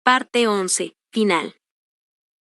Parte 11. Final.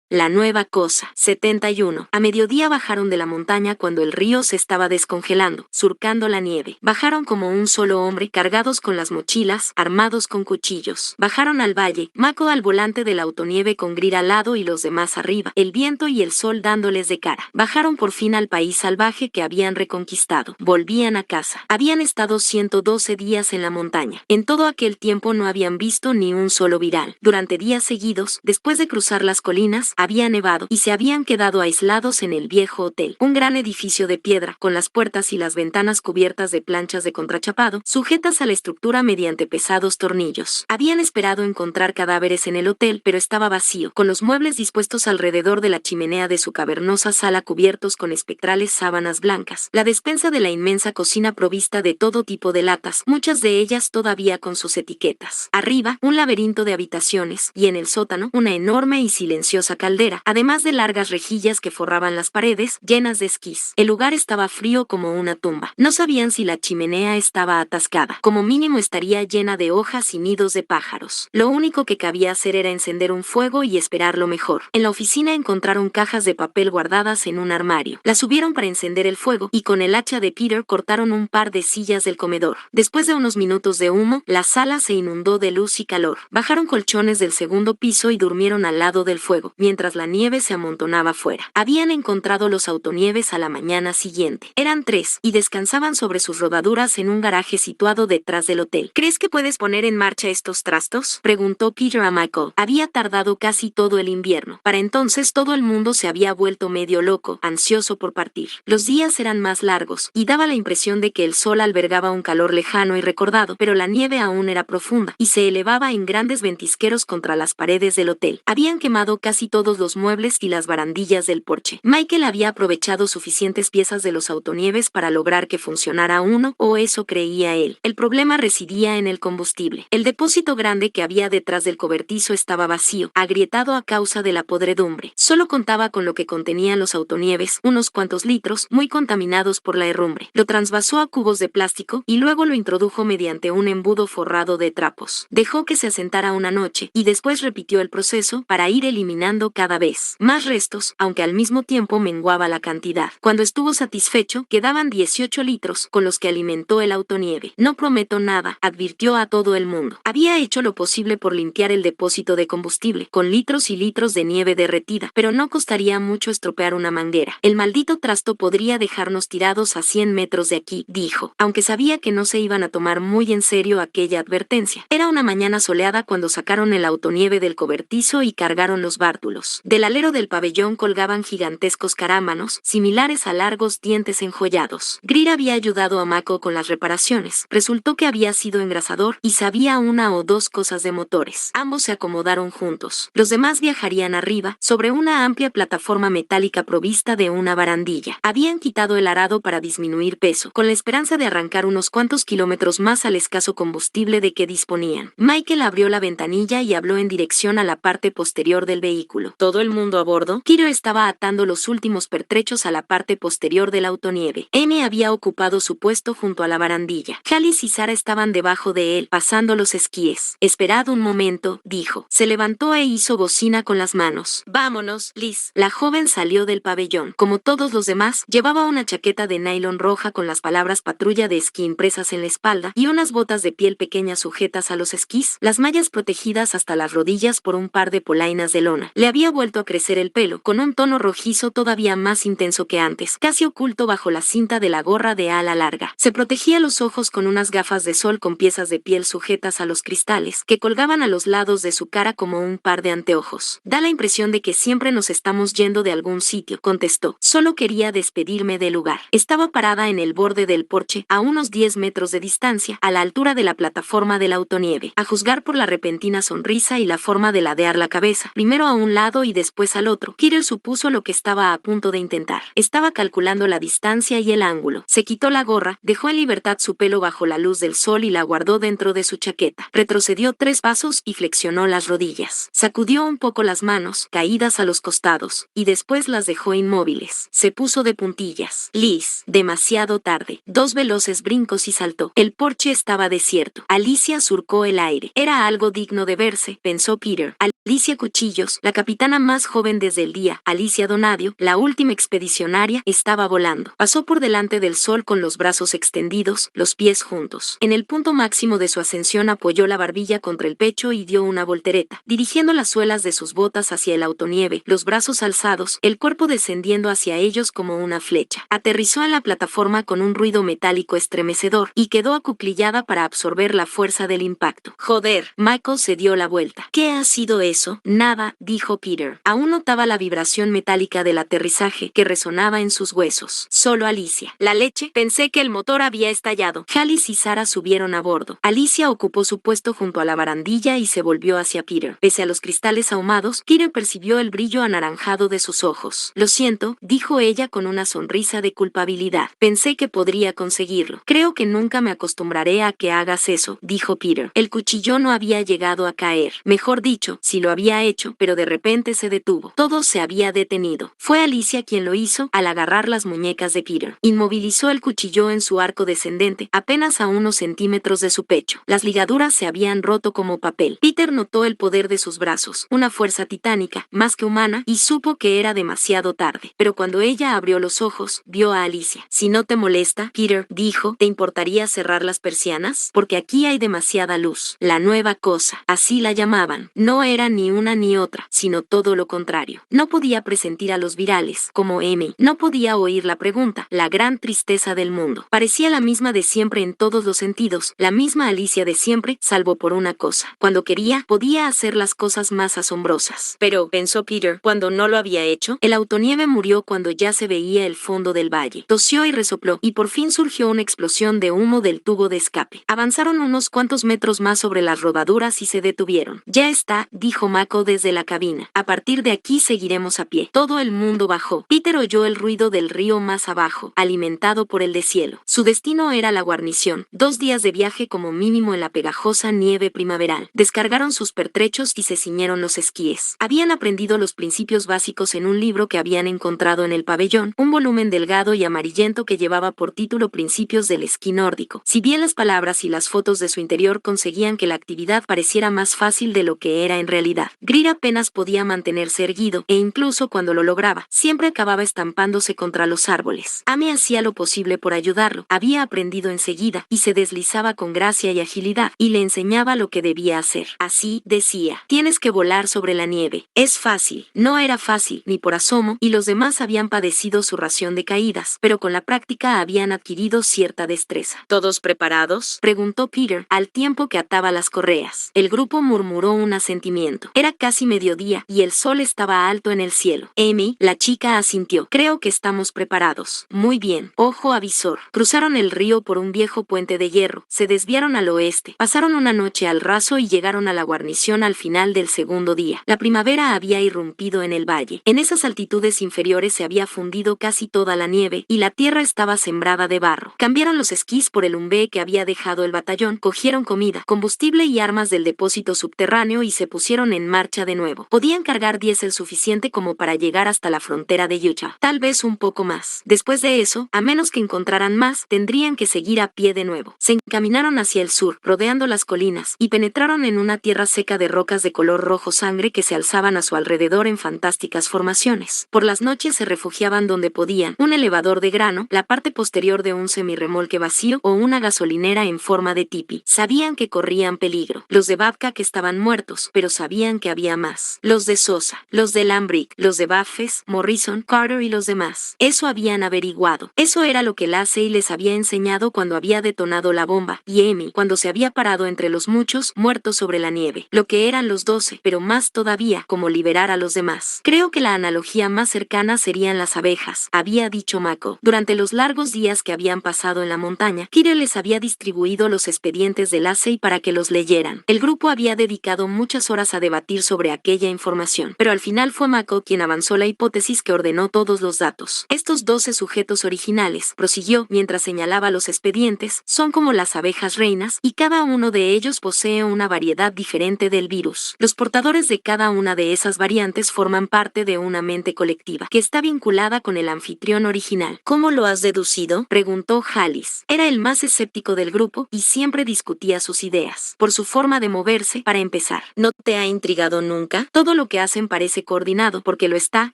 La nueva cosa. 71. A mediodía bajaron de la montaña cuando el río se estaba descongelando, surcando la nieve. Bajaron como un solo hombre, cargados con las mochilas, armados con cuchillos. Bajaron al valle, Mako al volante del autonieve con Greer al lado y los demás arriba, el viento y el sol dándoles de cara. Bajaron por fin al país salvaje que habían reconquistado. Volvían a casa. Habían estado 112 días en la montaña. En todo aquel tiempo no habían visto ni un solo viral. Durante días seguidos, después de cruzar las colinas, había nevado y se habían quedado aislados en el viejo hotel, un gran edificio de piedra, con las puertas y las ventanas cubiertas de planchas de contrachapado, sujetas a la estructura mediante pesados tornillos. Habían esperado encontrar cadáveres en el hotel, pero estaba vacío, con los muebles dispuestos alrededor de la chimenea de su cavernosa sala cubiertos con espectrales sábanas blancas, la despensa de la inmensa cocina provista de todo tipo de latas, muchas de ellas todavía con sus etiquetas. Arriba, un laberinto de habitaciones, y en el sótano, una enorme y silenciosa caldera, además de largas rejillas que forraban las paredes, llenas de esquís. El lugar estaba frío como una tumba. No sabían si la chimenea estaba atascada. Como mínimo estaría llena de hojas y nidos de pájaros. Lo único que cabía hacer era encender un fuego y esperar lo mejor. En la oficina encontraron cajas de papel guardadas en un armario. Las subieron para encender el fuego, y con el hacha de Peter cortaron un par de sillas del comedor. Después de unos minutos de humo, la sala se inundó de luz y calor. Bajaron colchones del segundo piso y durmieron al lado del fuego, mientras la nieve se amontonaba fuera. Habían encontrado los autonieves a la mañana siguiente. Eran 3, y descansaban sobre sus rodaduras en un garaje situado detrás del hotel. ¿Crees que puedes poner en marcha estos trastos?, preguntó Peter a Michael. Había tardado casi todo el invierno. Para entonces todo el mundo se había vuelto medio loco, ansioso por partir. Los días eran más largos, y daba la impresión de que el sol albergaba un calor lejano y recordado, pero la nieve aún era profunda, y se elevaba en grandes ventisqueros contra las paredes del hotel. Habían quemado casi todos los muebles y las barandillas del porche. Michael había aprovechado suficientes piezas de los autonieves para lograr que funcionara uno, o eso creía él. El problema residía en el combustible. El depósito grande que había detrás del cobertizo estaba vacío, agrietado a causa de la podredumbre. Solo contaba con lo que contenían los autonieves, unos cuantos litros, muy contaminados por la herrumbre. Lo trasvasó a cubos de plástico y luego lo introdujo mediante un embudo forrado de trapos. Dejó que se asentara una noche y después repitió el proceso para ir eliminando cada vez más restos, aunque al mismo tiempo menguaba la cantidad. Cuando estuvo satisfecho, quedaban 18 litros, con los que alimentó el autonieve. No prometo nada, advirtió a todo el mundo. Había hecho lo posible por limpiar el depósito de combustible, con litros y litros de nieve derretida, pero no costaría mucho estropear una manguera. El maldito trasto podría dejarnos tirados a 100 metros de aquí, dijo, aunque sabía que no se iban a tomar muy en serio aquella advertencia. Era una mañana soleada cuando sacaron el autonieve del cobertizo y cargaron los bártulos. Del alero del pabellón colgaban gigantescos carámanos, similares a largos dientes enjollados. Greer había ayudado a Mako con las reparaciones. Resultó que había sido engrasador y sabía una o dos cosas de motores. Ambos se acomodaron juntos. Los demás viajarían arriba, sobre una amplia plataforma metálica provista de una barandilla. Habían quitado el arado para disminuir peso, con la esperanza de arrancar unos cuantos kilómetros más al escaso combustible de que disponían. Michael abrió la ventanilla y habló en dirección a la parte posterior del vehículo. ¿Todo el mundo a bordo? Kiro estaba atando los últimos pertrechos a la parte posterior del autonieve. M había ocupado su puesto junto a la barandilla. Alice y Sara estaban debajo de él, pasando los esquíes. Esperad un momento, dijo. Se levantó e hizo bocina con las manos. Vámonos, Liz. La joven salió del pabellón. Como todos los demás, llevaba una chaqueta de nylon roja con las palabras patrulla de esquí impresas en la espalda y unas botas de piel pequeña sujetas a los esquís, las mallas protegidas hasta las rodillas por un par de polainas de lona. Le había vuelto a crecer el pelo, con un tono rojizo todavía más intenso que antes, casi oculto bajo la cinta de la gorra de ala larga. Se protegía los ojos con unas gafas de sol con piezas de piel sujetas a los cristales, que colgaban a los lados de su cara como un par de anteojos. Da la impresión de que siempre nos estamos yendo de algún sitio, contestó. Solo quería despedirme del lugar. Estaba parada en el borde del porche, a unos 10 metros de distancia, a la altura de la plataforma del autonieve. A juzgar por la repentina sonrisa y la forma de ladear la cabeza, primero a un lado lado y después al otro. Peter supuso lo que estaba a punto de intentar. Estaba calculando la distancia y el ángulo. Se quitó la gorra, dejó en libertad su pelo bajo la luz del sol y la guardó dentro de su chaqueta. Retrocedió 3 pasos y flexionó las rodillas. Sacudió un poco las manos, caídas a los costados, y después las dejó inmóviles. Se puso de puntillas. Liz, demasiado tarde. 2 veloces brincos y saltó. El porche estaba desierto. Alicia surcó el aire. Era algo digno de verse, pensó Peter. Alicia Cuchillos, la capitana más joven desde el día, Alicia Donadio, la última expedicionaria, estaba volando. Pasó por delante del sol con los brazos extendidos, los pies juntos. En el punto máximo de su ascensión apoyó la barbilla contra el pecho y dio una voltereta, dirigiendo las suelas de sus botas hacia el autonieve, los brazos alzados, el cuerpo descendiendo hacia ellos como una flecha. Aterrizó en la plataforma con un ruido metálico estremecedor y quedó acuclillada para absorber la fuerza del impacto. Joder, Michael se dio la vuelta. ¿Qué ha sido eso? Nada, dijo Peter. Aún notaba la vibración metálica del aterrizaje que resonaba en sus huesos. Solo Alicia. La leche, pensé que el motor había estallado. Alice y Sarah subieron a bordo. Alicia ocupó su puesto junto a la barandilla y se volvió hacia Peter. Pese a los cristales ahumados, Peter percibió el brillo anaranjado de sus ojos. Lo siento, dijo ella con una sonrisa de culpabilidad. Pensé que podría conseguirlo. Creo que nunca me acostumbraré a que hagas eso, dijo Peter. El cuchillo no había llegado a caer. Mejor dicho, si lo había hecho, pero de repente se detuvo. Todo se había detenido. Fue Alicia quien lo hizo al agarrar las muñecas de Peter. Inmovilizó el cuchillo en su arco descendente, apenas a unos centímetros de su pecho. Las ligaduras se habían roto como papel. Peter notó el poder de sus brazos, una fuerza titánica, más que humana, y supo que era demasiado tarde. Pero cuando ella abrió los ojos, vio a Alicia. Si no te molesta, Peter, dijo, ¿te importaría cerrar las persianas? Porque aquí hay demasiada luz. La nueva cosa, así la llamaban, no era ni una ni otra, sino todo lo contrario. No podía presentir a los virales, como Amy. No podía oír la pregunta, la gran tristeza del mundo. Parecía la misma de siempre en todos los sentidos, la misma Alicia de siempre, salvo por una cosa. Cuando quería, podía hacer las cosas más asombrosas. Pero, pensó Peter, cuando no lo había hecho, el autonieve murió cuando ya se veía el fondo del valle. Tosió y resopló, y por fin surgió una explosión de humo del tubo de escape. Avanzaron unos cuantos metros más sobre las rodaduras y se detuvieron. Ya está, dijo Mako desde la cabina. A partir de aquí seguiremos a pie. Todo el mundo bajó. Peter oyó el ruido del río más abajo, alimentado por el deshielo. Su destino era la guarnición. 2 días de viaje como mínimo en la pegajosa nieve primaveral. Descargaron sus pertrechos y se ciñeron los esquíes. Habían aprendido los principios básicos en un libro que habían encontrado en el pabellón, un volumen delgado y amarillento que llevaba por título Principios del esquí nórdico. Si bien las palabras y las fotos de su interior conseguían que la actividad pareciera más fácil de lo que era en realidad, Greer apenas podía mantenerse erguido, e incluso cuando lo lograba, siempre acababa estampándose contra los árboles. Amy hacía lo posible por ayudarlo, había aprendido enseguida, y se deslizaba con gracia y agilidad, y le enseñaba lo que debía hacer. Así, decía, tienes que volar sobre la nieve. Es fácil. No era fácil, ni por asomo, y los demás habían padecido su ración de caídas, pero con la práctica habían adquirido cierta destreza. ¿Todos preparados?, preguntó Peter, al tiempo que ataba las correas. El grupo murmuró un asentimiento. Era casi mediodía, y el sol estaba alto en el cielo. Amy, la chica, asintió. Creo que estamos preparados. Muy bien. Ojo avisor. Cruzaron el río por un viejo puente de hierro, se desviaron al oeste, pasaron una noche al raso y llegaron a la guarnición al final del segundo día. La primavera había irrumpido en el valle. En esas altitudes inferiores se había fundido casi toda la nieve, y la tierra estaba sembrada de barro. Cambiaron los esquís por el humbe que había dejado el batallón, cogieron comida, combustible y armas del depósito subterráneo y se pusieron en marcha de nuevo. Podían cargar diésel suficiente como para llegar hasta la frontera de Utah, tal vez un poco más. Después de eso, a menos que encontraran más, tendrían que seguir a pie de nuevo. Se encaminaron hacia el sur, rodeando las colinas, y penetraron en una tierra seca de rocas de color rojo sangre que se alzaban a su alrededor en fantásticas formaciones. Por las noches se refugiaban donde podían, un elevador de grano, la parte posterior de un semirremolque vacío o una gasolinera en forma de tipi. Sabían que corrían peligro. Los de Babcock estaban muertos, pero sabían que había más. Los de Sosa, los de Lambrick, los de Baffes, Morrison, Carter y los demás. Eso habían averiguado. Eso era lo que Lacey les había enseñado cuando había detonado la bomba, y Amy, cuando se había parado entre los muchos muertos sobre la nieve. Lo que eran los 12, pero más todavía, cómo liberar a los demás. Creo que la analogía más cercana serían las abejas, había dicho Mako. Durante los largos días que habían pasado en la montaña, Kirill les había distribuido los expedientes de Lacey para que los leyeran. El grupo había dedicado muchas horas a debatir sobre aquella información. información. Pero al final fue Mako quien avanzó la hipótesis que ordenó todos los datos. Estos 12 sujetos originales, prosiguió mientras señalaba los expedientes, son como las abejas reinas, y cada uno de ellos posee una variedad diferente del virus. Los portadores de cada una de esas variantes forman parte de una mente colectiva, que está vinculada con el anfitrión original. ¿Cómo lo has deducido?, preguntó Hallis. Era el más escéptico del grupo y siempre discutía sus ideas. Por su forma de moverse, para empezar. ¿No te ha intrigado nunca? Todo lo que hacen parece coordinado, porque lo está,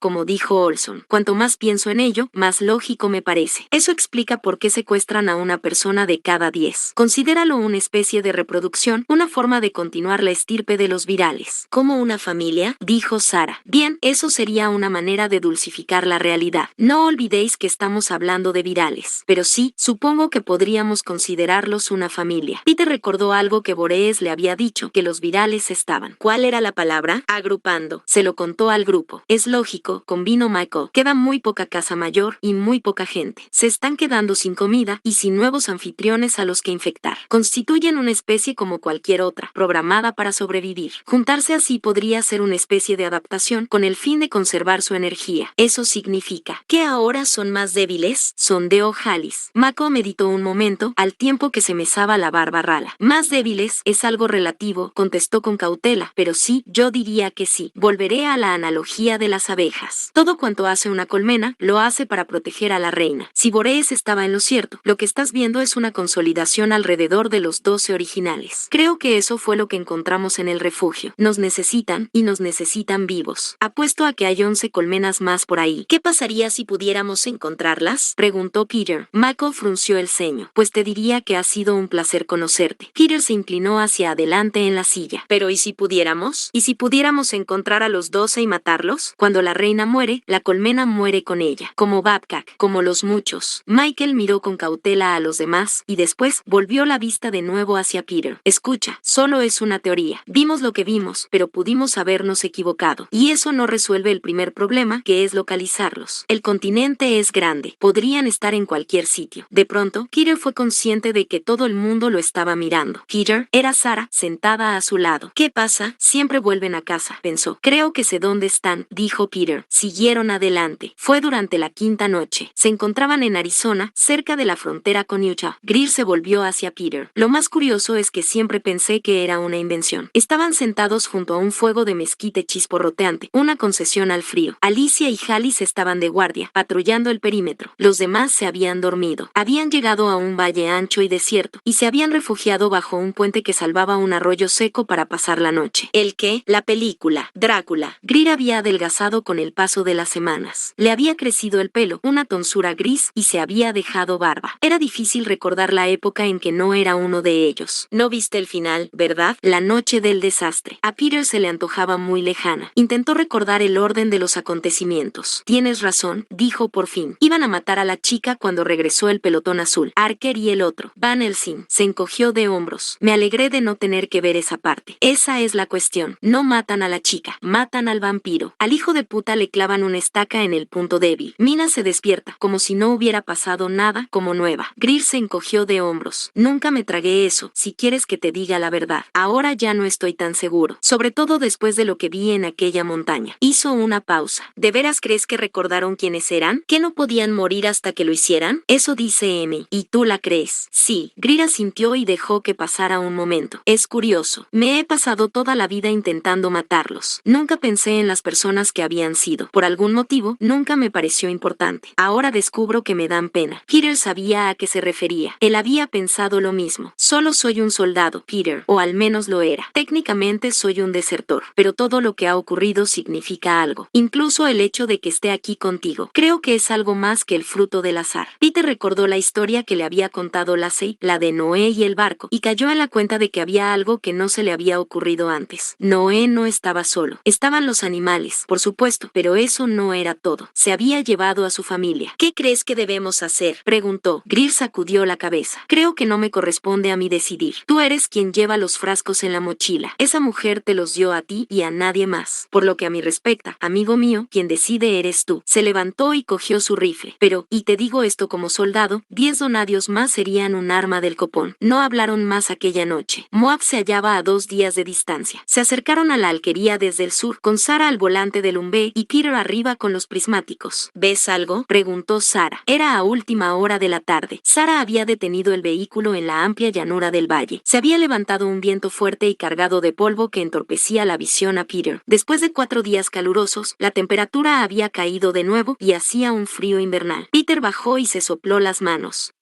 como dijo Olson. Cuanto más pienso en ello, más lógico me parece. Eso explica por qué secuestran a una persona de cada 10. Considéralo una especie de reproducción, una forma de continuar la estirpe de los virales. ¿Como una familia?, dijo Sarah. Bien, eso sería una manera de dulcificar la realidad. No olvidéis que estamos hablando de virales. Pero sí, supongo que podríamos considerarlos una familia. Peter recordó algo que Borees le había dicho, que los virales estaban. ¿Cuál era la palabra? Agrupando. Se lo contó al grupo. Es lógico, convino Michael. Queda muy poca casa mayor y muy poca gente. Se están quedando sin comida y sin nuevos anfitriones a los que infectar. Constituyen una especie como cualquier otra, programada para sobrevivir. Juntarse así podría ser una especie de adaptación con el fin de conservar su energía. Eso significa que ahora son más débiles, sondeó Hallis. Mako meditó un momento, al tiempo que se mesaba la barba rala. Más débiles es algo relativo, contestó con cautela, pero sí, yo diría que sí. Volveré a la analogía de las abejas. Todo cuanto hace una colmena, lo hace para proteger a la reina. Si Borees estaba en lo cierto, lo que estás viendo es una consolidación alrededor de los 12 originales. Creo que eso fue lo que encontramos en el refugio. Nos necesitan, y nos necesitan vivos. Apuesto a que hay 11 colmenas más por ahí. ¿Qué pasaría si pudiéramos encontrarlas?, preguntó Peter. Michael frunció el ceño. Pues te diría que ha sido un placer conocerte. Peter se inclinó hacia adelante en la silla. ¿Pero y si pudiéramos? ¿Y si pudiéramos encontrar a los 12 y matarlos? Cuando la reina muere, la colmena muere con ella. Como Babcock, como los muchos. Michael miró con cautela a los demás, y después volvió la vista de nuevo hacia Peter. Escucha, solo es una teoría. Vimos lo que vimos, pero pudimos habernos equivocado. Y eso no resuelve el primer problema, que es localizarlos. El continente es grande. Podrían estar en cualquier sitio. De pronto, Peter fue consciente de que todo el mundo lo estaba mirando. Peter, era Sarah, sentada a su lado. ¿Qué pasa? Siempre vuelven a casa, pensó. Creo que sé dónde están, dijo Peter. Siguieron adelante. Fue durante la quinta noche. Se encontraban en Arizona, cerca de la frontera con Utah. Greer se volvió hacia Peter. Lo más curioso es que siempre pensé que era una invención. Estaban sentados junto a un fuego de mezquite chisporroteante, una concesión al frío. Alicia y Hallis estaban de guardia, patrullando el perímetro. Los demás se habían dormido. Habían llegado a un valle ancho y desierto, y se habían refugiado bajo un puente que salvaba un arroyo seco para pasar la noche. ¿El qué? La película. Drácula. Greer había adelgazado con el paso de las semanas. Le había crecido el pelo, una tonsura gris, y se había dejado barba. Era difícil recordar la época en que no era uno de ellos. No viste el final, ¿verdad? La noche del desastre. A Peter se le antojaba muy lejana. Intentó recordar el orden de los acontecimientos. Tienes razón, dijo por fin. Iban a matar a la chica cuando regresó el pelotón azul. Archer y el otro. Van Helsing se encogió de hombros. Me alegré de no tener que ver esa parte. Esa es la cuestión. No matan a la chica, matan al vampiro. Al hijo de puta le clavan una estaca en el punto débil. Mina se despierta, como si no hubiera pasado nada, como nueva. Greer se encogió de hombros. Nunca me tragué eso, si quieres que te diga la verdad. Ahora ya no estoy tan seguro, sobre todo después de lo que vi en aquella montaña. Hizo una pausa. ¿De veras crees que recordaron quiénes eran? ¿Que no podían morir hasta que lo hicieran? Eso dice M. ¿Y tú la crees? Sí. Greer asintió y dejó que pasara un momento. Es curioso. Me he pasado toda la vida intentando matarlos. Nunca pensé en las personas que habían sido. Por algún motivo, nunca me pareció importante. Ahora descubro que me dan pena. Peter sabía a qué se refería. Él había pensado lo mismo. Solo soy un soldado, Peter, o al menos lo era. Técnicamente soy un desertor, pero todo lo que ha ocurrido significa algo. Incluso el hecho de que esté aquí contigo. Creo que es algo más que el fruto del azar. Peter recordó la historia que le había contado Lassie, la de Noé y el barco, y cayó en la cuenta de que había algo que no se le había ocurrido antes. Noé no estaba solo. Estaban los animales, por supuesto, pero eso no era todo. Se había llevado a su familia. ¿Qué crees que debemos hacer?, preguntó. Greer sacudió la cabeza. Creo que no me corresponde a mí decidir. Tú eres quien lleva los frascos en la mochila. Esa mujer te los dio a ti y a nadie más. Por lo que a mí respecta, amigo mío, quien decide eres tú. Se levantó y cogió su rifle. Pero, y te digo esto como soldado, 10 donadios más serían un arma del copón. No hablaron más aquella noche. Moab se hallaba a 2 días de distancia. Se acercaron a la alquería desde desde el sur, con Sara al volante del Humvee y Peter arriba con los prismáticos. ¿Ves algo?, preguntó Sara. Era a última hora de la tarde. Sara había detenido el vehículo en la amplia llanura del valle. Se había levantado un viento fuerte y cargado de polvo que entorpecía la visión a Peter. Después de 4 días calurosos, la temperatura había caído de nuevo y hacía un frío invernal. Peter bajó y se sopló las manos.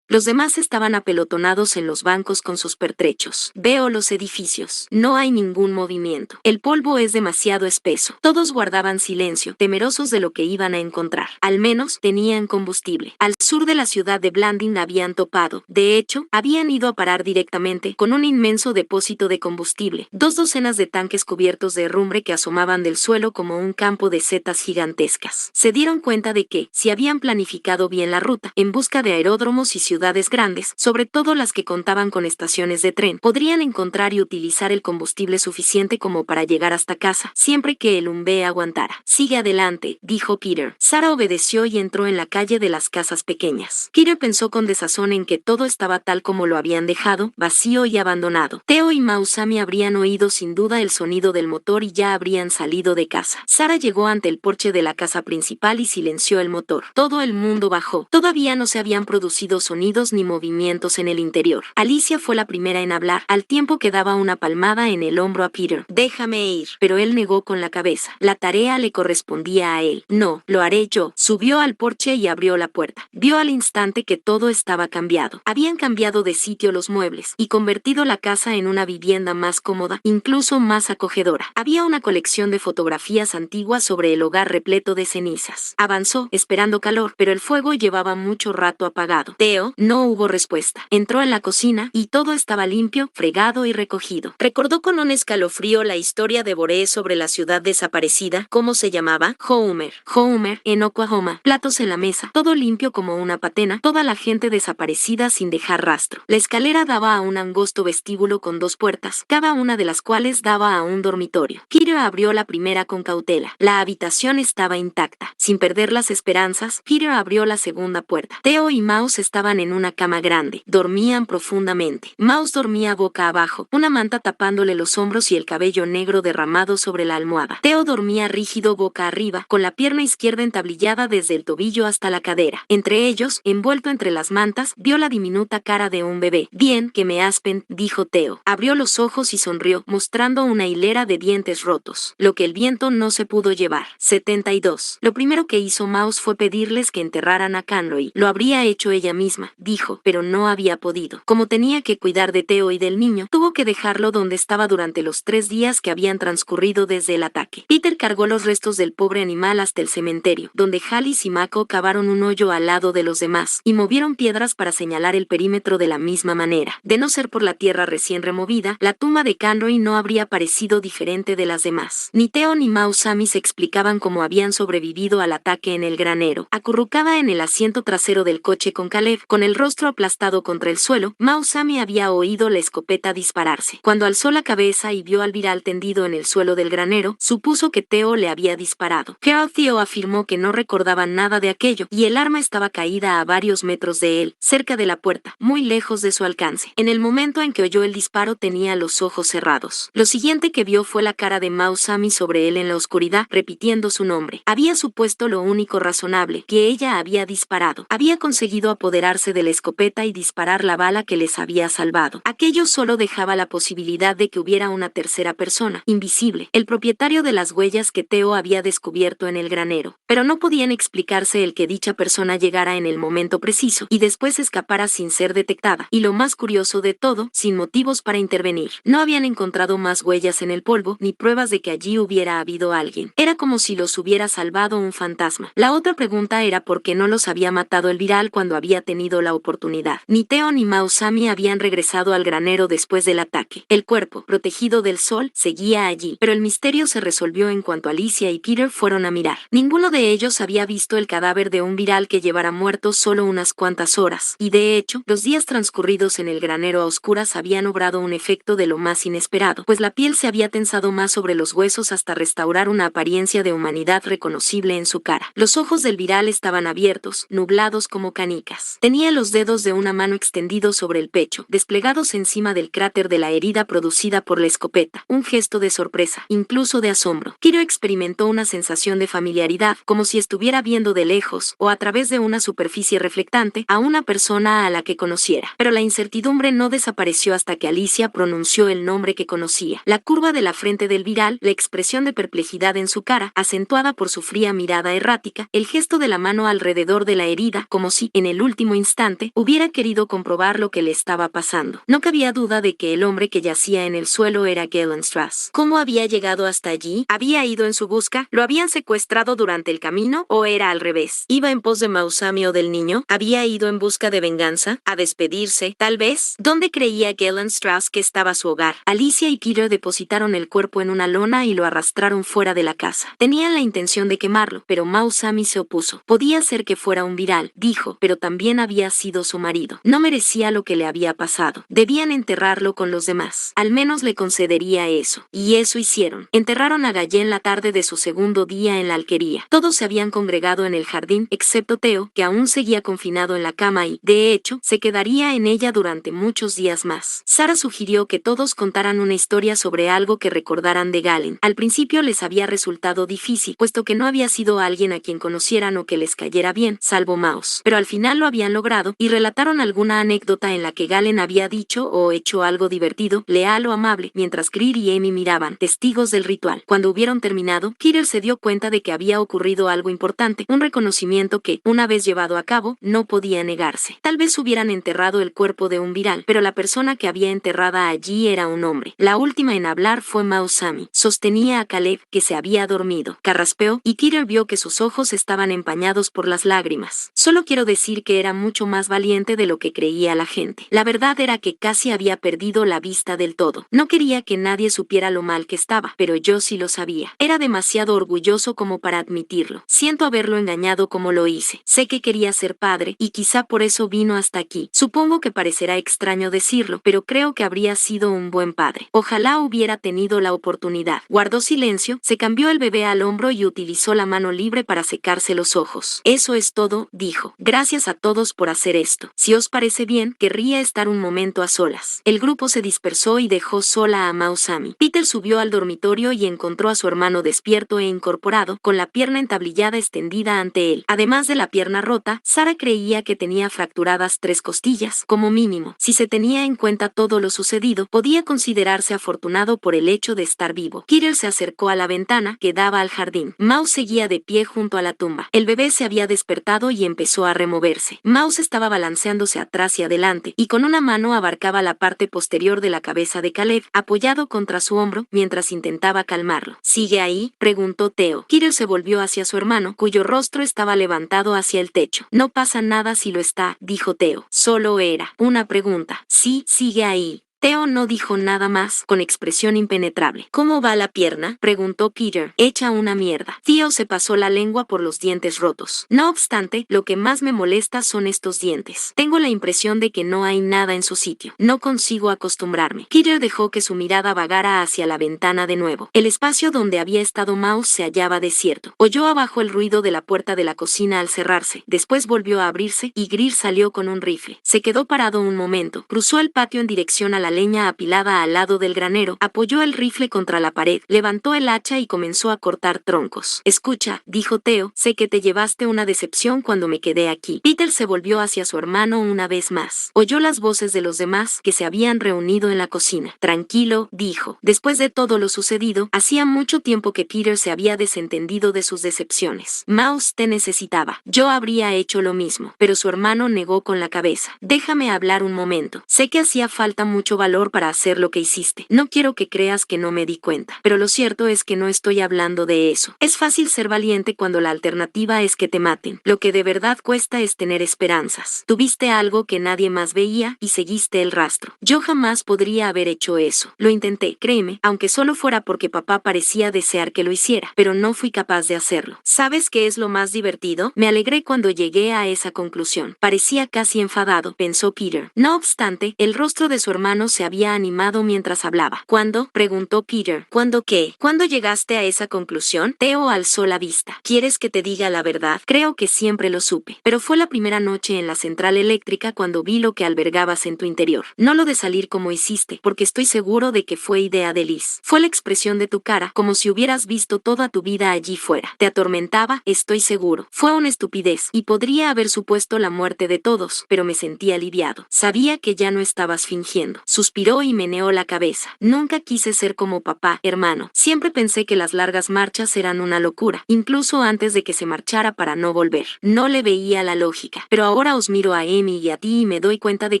Los demás estaban apelotonados en los bancos con sus pertrechos. Veo los edificios. No hay ningún movimiento. El polvo es demasiado espeso. Todos guardaban silencio, temerosos de lo que iban a encontrar. Al menos tenían combustible. Al sur de la ciudad de Blanding habían topado. De hecho, habían ido a parar directamente con un inmenso depósito de combustible. 2 docenas de tanques cubiertos de herrumbre que asomaban del suelo como un campo de setas gigantescas. Se dieron cuenta de que, si habían planificado bien la ruta, en busca de aeródromos y ciudades grandes, sobre todo las que contaban con estaciones de tren, podrían encontrar y utilizar el combustible suficiente como para llegar hasta casa, siempre que el Humvee aguantara. Sigue adelante, dijo Peter. Sara obedeció y entró en la calle de las casas pequeñas. Peter pensó con desazón en que todo estaba tal como lo habían dejado, vacío y abandonado. Theo y Mausami habrían oído sin duda el sonido del motor y ya habrían salido de casa. Sara llegó ante el porche de la casa principal y silenció el motor. Todo el mundo bajó. Todavía no se habían producido sonidos ni movimientos en el interior. Alicia fue la primera en hablar, al tiempo que daba una palmada en el hombro a Peter. Déjame ir. Pero él negó con la cabeza. La tarea le correspondía a él. No, lo haré yo. Subió al porche y abrió la puerta. Vio al instante que todo estaba cambiado. Habían cambiado de sitio los muebles y convertido la casa en una vivienda más cómoda, incluso más acogedora. Había una colección de fotografías antiguas sobre el hogar repleto de cenizas. Avanzó, esperando calor, pero el fuego llevaba mucho rato apagado. Theo, no hubo respuesta. Entró en la cocina y todo estaba limpio, fregado y recogido. Recordó con un escalofrío la historia de Boré sobre la ciudad desaparecida. ¿Cómo se llamaba? Homer. Homer, en Oklahoma. Platos en la mesa, todo limpio como una patena, toda la gente desaparecida sin dejar rastro. La escalera daba a un angosto vestíbulo con 2 puertas, cada una de las cuales daba a un dormitorio. Peter abrió la primera con cautela. La habitación estaba intacta. Sin perder las esperanzas, Peter abrió la segunda puerta. Theo y Mouse estaban en una cama grande. Dormían profundamente. Mouse dormía boca abajo, una manta tapándole los hombros y el cabello negro derramado sobre la almohada. Theo dormía rígido boca arriba, con la pierna izquierda entablillada desde el tobillo hasta la cadera. Entre ellos, envuelto entre las mantas, vio la diminuta cara de un bebé. Bien, que me aspen, dijo Theo. Abrió los ojos y sonrió, mostrando una hilera de dientes rotos. Lo que el viento no se pudo llevar. 72. Lo primero que hizo Mouse fue pedirles que enterraran a Conroy. Lo habría hecho ella misma, dijo, pero no había podido. Como tenía que cuidar de Theo y del niño, tuvo que dejarlo donde estaba durante los 3 días que habían transcurrido desde el ataque. Peter cargó los restos del pobre animal hasta el cementerio, donde Alice y Mako cavaron un hoyo al lado de los demás, y movieron piedras para señalar el perímetro de la misma manera. De no ser por la tierra recién removida, la tumba de Conroy no habría parecido diferente de las demás. Ni Theo ni Mausami se explicaban cómo habían sobrevivido al ataque en el granero. Acurrucada en el asiento trasero del coche con Caleb, con el rostro aplastado contra el suelo, Mausami había oído la escopeta dispararse. Cuando alzó la cabeza y vio al viral tendido en el suelo del granero, supuso que Theo le había disparado. Carol Theo afirmó que no recordaba nada de aquello, y el arma estaba caída a varios metros de él, cerca de la puerta, muy lejos de su alcance. En el momento en que oyó el disparo tenía los ojos cerrados. Lo siguiente que vio fue la cara de Mausami sobre él en la oscuridad, repitiendo su nombre. Había supuesto lo único razonable, que ella había disparado. Había conseguido apoderarse de la escopeta y disparar la bala que les había salvado. Aquello solo dejaba la posibilidad de que hubiera una tercera persona, invisible, el propietario de las huellas que Theo había descubierto en el granero. Pero no podían explicarse el que dicha persona llegara en el momento preciso y después escapara sin ser detectada, y lo más curioso de todo, sin motivos para intervenir. No habían encontrado más huellas en el polvo, ni pruebas de que allí hubiera habido alguien. Era como si los hubiera salvado un fantasma. La otra pregunta era por qué no los había matado el viral cuando había tenido la oportunidad. Ni Theo ni Mausami habían regresado al granero después del ataque. El cuerpo, protegido del sol, seguía allí, pero el misterio se resolvió en cuanto Alicia y Peter fueron a mirar. Ninguno de ellos había visto el cadáver de un viral que llevara muerto solo unas cuantas horas, y de hecho, los días transcurridos en el granero a oscuras habían obrado un efecto de lo más inesperado, pues la piel se había tensado más sobre los huesos hasta restaurar una apariencia de humanidad reconocible en su cara. Los ojos del viral estaban abiertos, nublados como canicas. Tenía Tenía los dedos de una mano extendidos sobre el pecho, desplegados encima del cráter de la herida producida por la escopeta. Un gesto de sorpresa, incluso de asombro. Kiro experimentó una sensación de familiaridad, como si estuviera viendo de lejos, o a través de una superficie reflectante, a una persona a la que conociera. Pero la incertidumbre no desapareció hasta que Alicia pronunció el nombre que conocía. La curva de la frente del viral, la expresión de perplejidad en su cara, acentuada por su fría mirada errática, el gesto de la mano alrededor de la herida, como si, en el último instante, hubiera querido comprobar lo que le estaba pasando. No cabía duda de que el hombre que yacía en el suelo era Galen Strass. ¿Cómo había llegado hasta allí? ¿Había ido en su busca? ¿Lo habían secuestrado durante el camino? ¿O era al revés? ¿Iba en pos de Mausami o del niño? ¿Había ido en busca de venganza? ¿A despedirse? ¿Tal vez? ¿Dónde creía Galen Strass que estaba su hogar? Alicia y Peter depositaron el cuerpo en una lona y lo arrastraron fuera de la casa. Tenían la intención de quemarlo, pero Mausami se opuso. Podía ser que fuera un viral, dijo, pero también había sido su marido. No merecía lo que le había pasado. Debían enterrarlo con los demás. Al menos le concedería eso. Y eso hicieron. Enterraron a Gallén la tarde de su segundo día en la alquería. Todos se habían congregado en el jardín, excepto Theo, que aún seguía confinado en la cama y, de hecho, se quedaría en ella durante muchos días más. Sara sugirió que todos contaran una historia sobre algo que recordaran de Galen. Al principio les había resultado difícil, puesto que no había sido alguien a quien conocieran o que les cayera bien, salvo Mouse. Pero al final lo habían logrado, y relataron alguna anécdota en la que Galen había dicho o hecho algo divertido, leal o amable, mientras Greer y Amy miraban, testigos del ritual. Cuando hubieron terminado, Peter se dio cuenta de que había ocurrido algo importante, un reconocimiento que, una vez llevado a cabo, no podía negarse. Tal vez hubieran enterrado el cuerpo de un viral, pero la persona que había enterrada allí era un hombre. La última en hablar fue Mausami. Sostenía a Caleb, que se había dormido. Carraspeó, y Peter vio que sus ojos estaban empañados por las lágrimas. Solo quiero decir que era mucho más valiente de lo que creía la gente. La verdad era que casi había perdido la vista del todo. No quería que nadie supiera lo mal que estaba, pero yo sí lo sabía. Era demasiado orgulloso como para admitirlo. Siento haberlo engañado como lo hice. Sé que quería ser padre, y quizá por eso vino hasta aquí. Supongo que parecerá extraño decirlo, pero creo que habría sido un buen padre. Ojalá hubiera tenido la oportunidad. Guardó silencio, se cambió el bebé al hombro y utilizó la mano libre para secarse los ojos. Eso es todo, dijo. Gracias a todos por hacer esto. Si os parece bien, querría estar un momento a solas. El grupo se dispersó y dejó sola a Mausami. Peter subió al dormitorio y encontró a su hermano despierto e incorporado, con la pierna entablillada extendida ante él. Además de la pierna rota, Sara creía que tenía fracturadas 3 costillas, como mínimo. Si se tenía en cuenta todo lo sucedido, podía considerarse afortunado por el hecho de estar vivo. Peter se acercó a la ventana que daba al jardín. Mouse seguía de pie junto a la tumba. El bebé se había despertado y empezó a removerse. Mouse estaba balanceándose atrás y adelante, y con una mano abarcaba la parte posterior de la cabeza de Caleb, apoyado contra su hombro, mientras intentaba calmarlo. ¿Sigue ahí?, preguntó Theo. Peter se volvió hacia su hermano, cuyo rostro estaba levantado hacia el techo. No pasa nada si lo está, dijo Theo. Solo era una pregunta. Sí, sigue ahí. Theo no dijo nada más, con expresión impenetrable. ¿Cómo va la pierna?, preguntó Peter. Hecha una mierda. Theo se pasó la lengua por los dientes rotos. No obstante, lo que más me molesta son estos dientes. Tengo la impresión de que no hay nada en su sitio. No consigo acostumbrarme. Peter dejó que su mirada vagara hacia la ventana de nuevo. El espacio donde había estado Mouse se hallaba desierto. Oyó abajo el ruido de la puerta de la cocina al cerrarse. Después volvió a abrirse, y Greer salió con un rifle. Se quedó parado un momento. Cruzó el patio en dirección a la leña apilada al lado del granero, apoyó el rifle contra la pared, levantó el hacha y comenzó a cortar troncos. Escucha, dijo Theo, sé que te llevaste una decepción cuando me quedé aquí. Peter se volvió hacia su hermano una vez más. Oyó las voces de los demás que se habían reunido en la cocina. Tranquilo, dijo. Después de todo lo sucedido, hacía mucho tiempo que Peter se había desentendido de sus decepciones. Mouse te necesitaba. Yo habría hecho lo mismo. Pero su hermano negó con la cabeza. Déjame hablar un momento. Sé que hacía falta mucho valor para hacer lo que hiciste. No quiero que creas que no me di cuenta. Pero lo cierto es que no estoy hablando de eso. Es fácil ser valiente cuando la alternativa es que te maten. Lo que de verdad cuesta es tener esperanzas. Tuviste algo que nadie más veía y seguiste el rastro. Yo jamás podría haber hecho eso. Lo intenté, créeme, aunque solo fuera porque papá parecía desear que lo hiciera, pero no fui capaz de hacerlo. ¿Sabes qué es lo más divertido? Me alegré cuando llegué a esa conclusión. Parecía casi enfadado, pensó Peter. No obstante, el rostro de su hermano mano se había animado mientras hablaba. ¿Cuándo?, preguntó Peter. ¿Cuándo qué? ¿Cuándo llegaste a esa conclusión? Theo alzó la vista. ¿Quieres que te diga la verdad? Creo que siempre lo supe. Pero fue la primera noche en la central eléctrica cuando vi lo que albergabas en tu interior. No lo de salir como hiciste, porque estoy seguro de que fue idea de Liz. Fue la expresión de tu cara, como si hubieras visto toda tu vida allí fuera. Te atormentaba, estoy seguro. Fue una estupidez, y podría haber supuesto la muerte de todos, pero me sentí aliviado. Sabía que ya no estabas fingiendo. Suspiró y meneó la cabeza. Nunca quise ser como papá, hermano. Siempre pensé que las largas marchas eran una locura, incluso antes de que se marchara para no volver. No le veía la lógica. Pero ahora os miro a Amy y a ti y me doy cuenta de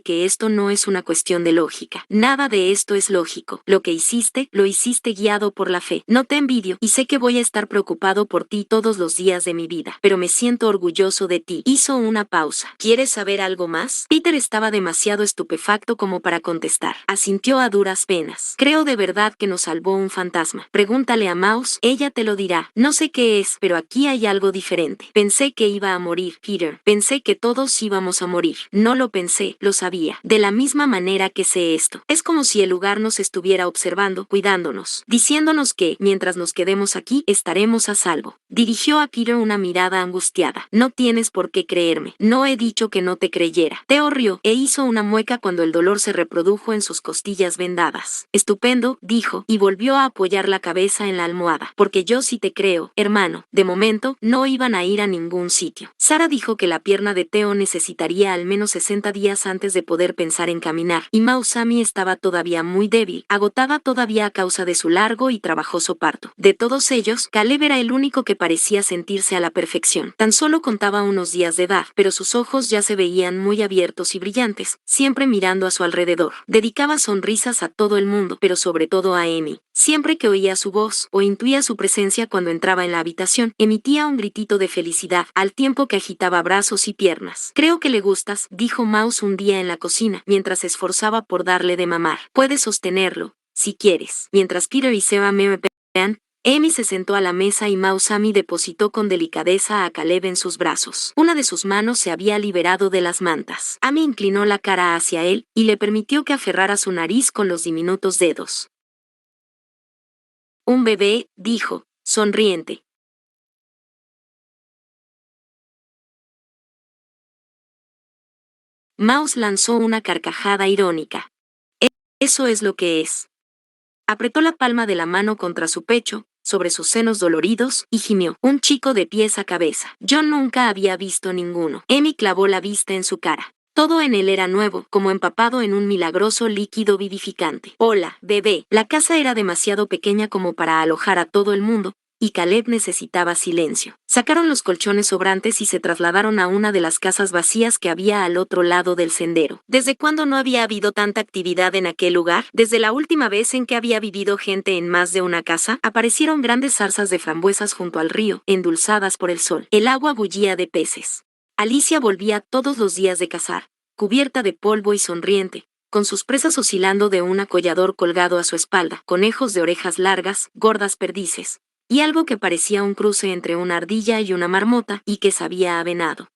que esto no es una cuestión de lógica. Nada de esto es lógico. Lo que hiciste, lo hiciste guiado por la fe. No te envidio, y sé que voy a estar preocupado por ti todos los días de mi vida, pero me siento orgulloso de ti. Hizo una pausa. ¿Quieres saber algo más? Peter estaba demasiado estupefacto como para contestar. Asintió a duras penas. Creo de verdad que nos salvó un fantasma. Pregúntale a Mouse, ella te lo dirá. No sé qué es, pero aquí hay algo diferente. Pensé que iba a morir, Peter. Pensé que todos íbamos a morir. No lo pensé, lo sabía. De la misma manera que sé esto. Es como si el lugar nos estuviera observando, cuidándonos, diciéndonos que, mientras nos quedemos aquí, estaremos a salvo. Dirigió a Peter una mirada angustiada. No tienes por qué creerme. No he dicho que no te creyera. Theo rió e hizo una mueca cuando el dolor se reprodujo en sus costillas vendadas. Estupendo, dijo, y volvió a apoyar la cabeza en la almohada. Porque yo sí te creo, hermano. De momento, no iban a ir a ningún sitio. Sara dijo que la pierna de Theo necesitaría al menos 60 días antes de poder pensar en caminar, y Mausami estaba todavía muy débil, agotada todavía a causa de su largo y trabajoso parto. De todos ellos, Caleb era el único que parecía sentirse a la perfección. Tan solo contaba unos días de edad, pero sus ojos ya se veían muy abiertos y brillantes, siempre mirando a su alrededor. Dedicaba sonrisas a todo el mundo, pero sobre todo a Amy. Siempre que oía su voz, o intuía su presencia cuando entraba en la habitación, emitía un gritito de felicidad, al tiempo que agitaba brazos y piernas. Creo que le gustas, dijo Mouse un día en la cocina, mientras se esforzaba por darle de mamar. Puedes sostenerlo, si quieres. Mientras Peter y Sarah me vean, Amy se sentó a la mesa y Mausami depositó con delicadeza a Caleb en sus brazos. Una de sus manos se había liberado de las mantas. Amy inclinó la cara hacia él, y le permitió que aferrara su nariz con los diminutos dedos. Un bebé, dijo, sonriente. Mouse lanzó una carcajada irónica. Eso es lo que es. Apretó la palma de la mano contra su pecho, sobre sus senos doloridos, y gimió. Un chico de pies a cabeza. Yo nunca había visto ninguno. Amy clavó la vista en su cara. Todo en él era nuevo, como empapado en un milagroso líquido vivificante. Hola, bebé. La casa era demasiado pequeña como para alojar a todo el mundo, y Caleb necesitaba silencio. Sacaron los colchones sobrantes y se trasladaron a una de las casas vacías que había al otro lado del sendero. ¿Desde cuándo no había habido tanta actividad en aquel lugar? Desde la última vez en que había vivido gente en más de una casa, aparecieron grandes zarzas de frambuesas junto al río, endulzadas por el sol. El agua bullía de peces. Alicia volvía todos los días de cazar, cubierta de polvo y sonriente, con sus presas oscilando de un acollador colgado a su espalda, conejos de orejas largas, gordas perdices, y algo que parecía un cruce entre una ardilla y una marmota, y que sabía a venado.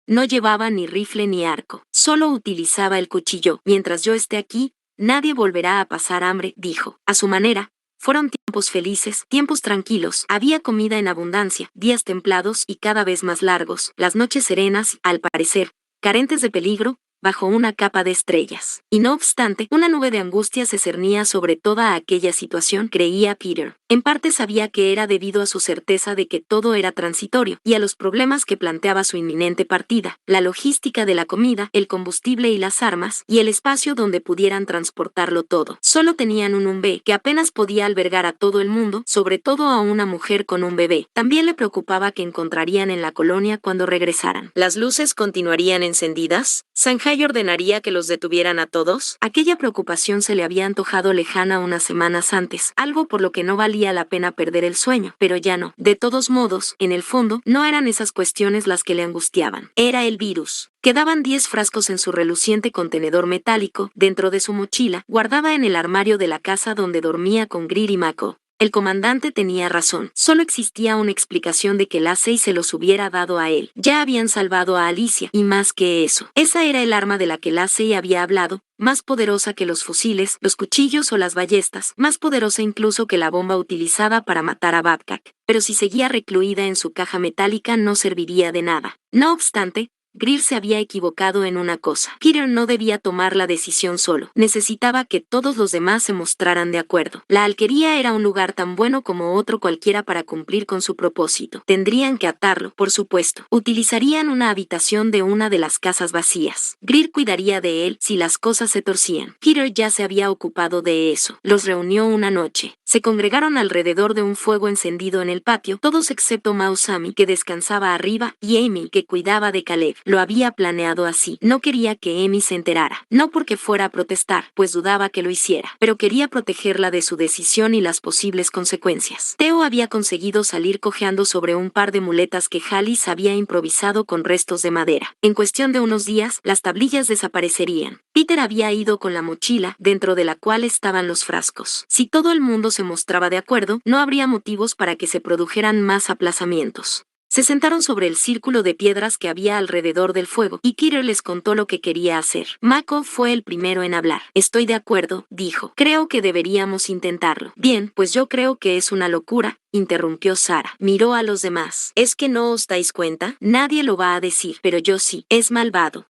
No llevaba ni rifle ni arco, solo utilizaba el cuchillo. Mientras yo esté aquí, nadie volverá a pasar hambre, dijo. A su manera, fueron tiempos felices, tiempos tranquilos, había comida en abundancia, días templados y cada vez más largos, las noches serenas, al parecer, carentes de peligro, bajo una capa de estrellas. Y no obstante, una nube de angustia se cernía sobre toda aquella situación, creía Peter. En parte sabía que era debido a su certeza de que todo era transitorio, y a los problemas que planteaba su inminente partida, la logística de la comida, el combustible y las armas, y el espacio donde pudieran transportarlo todo. Solo tenían un bebé que apenas podía albergar a todo el mundo, sobre todo a una mujer con un bebé. También le preocupaba que encontrarían en la colonia cuando regresaran. ¿Las luces continuarían encendidas? ¿Sanjay ordenaría que los detuvieran a todos? Aquella preocupación se le había antojado lejana unas semanas antes, algo por lo que no valía la pena perder el sueño, pero ya no. De todos modos, en el fondo, no eran esas cuestiones las que le angustiaban. Era el virus. Quedaban 10 frascos en su reluciente contenedor metálico, dentro de su mochila, guardada en el armario de la casa donde dormía con Greer y Mako. El comandante tenía razón. Solo existía una explicación de que Lacey se los hubiera dado a él. Ya habían salvado a Alicia, y más que eso. Esa era el arma de la que Lacey había hablado, más poderosa que los fusiles, los cuchillos o las ballestas, más poderosa incluso que la bomba utilizada para matar a Babcock. Pero si seguía recluida en su caja metálica no serviría de nada. No obstante, Greer se había equivocado en una cosa. Peter no debía tomar la decisión solo. Necesitaba que todos los demás se mostraran de acuerdo. La alquería era un lugar tan bueno como otro cualquiera para cumplir con su propósito. Tendrían que atarlo, por supuesto. Utilizarían una habitación de una de las casas vacías. Greer cuidaría de él si las cosas se torcían. Peter ya se había ocupado de eso. Los reunió una noche. Se congregaron alrededor de un fuego encendido en el patio, todos excepto Mausami, que descansaba arriba, y Amy, que cuidaba de Caleb. Lo había planeado así. No quería que Amy se enterara. No porque fuera a protestar, pues dudaba que lo hiciera, pero quería protegerla de su decisión y las posibles consecuencias. Theo había conseguido salir cojeando sobre un par de muletas que Halis había improvisado con restos de madera. En cuestión de unos días, las tablillas desaparecerían. Peter había ido con la mochila, dentro de la cual estaban los frascos. Si todo el mundo se mostraba de acuerdo, no habría motivos para que se produjeran más aplazamientos. Se sentaron sobre el círculo de piedras que había alrededor del fuego, y Peter les contó lo que quería hacer. Mako fue el primero en hablar. Estoy de acuerdo, dijo. Creo que deberíamos intentarlo. Bien, pues yo creo que es una locura, interrumpió Sarah. Miró a los demás. ¿Es que no os dais cuenta? Nadie lo va a decir, pero yo sí. Es malvado.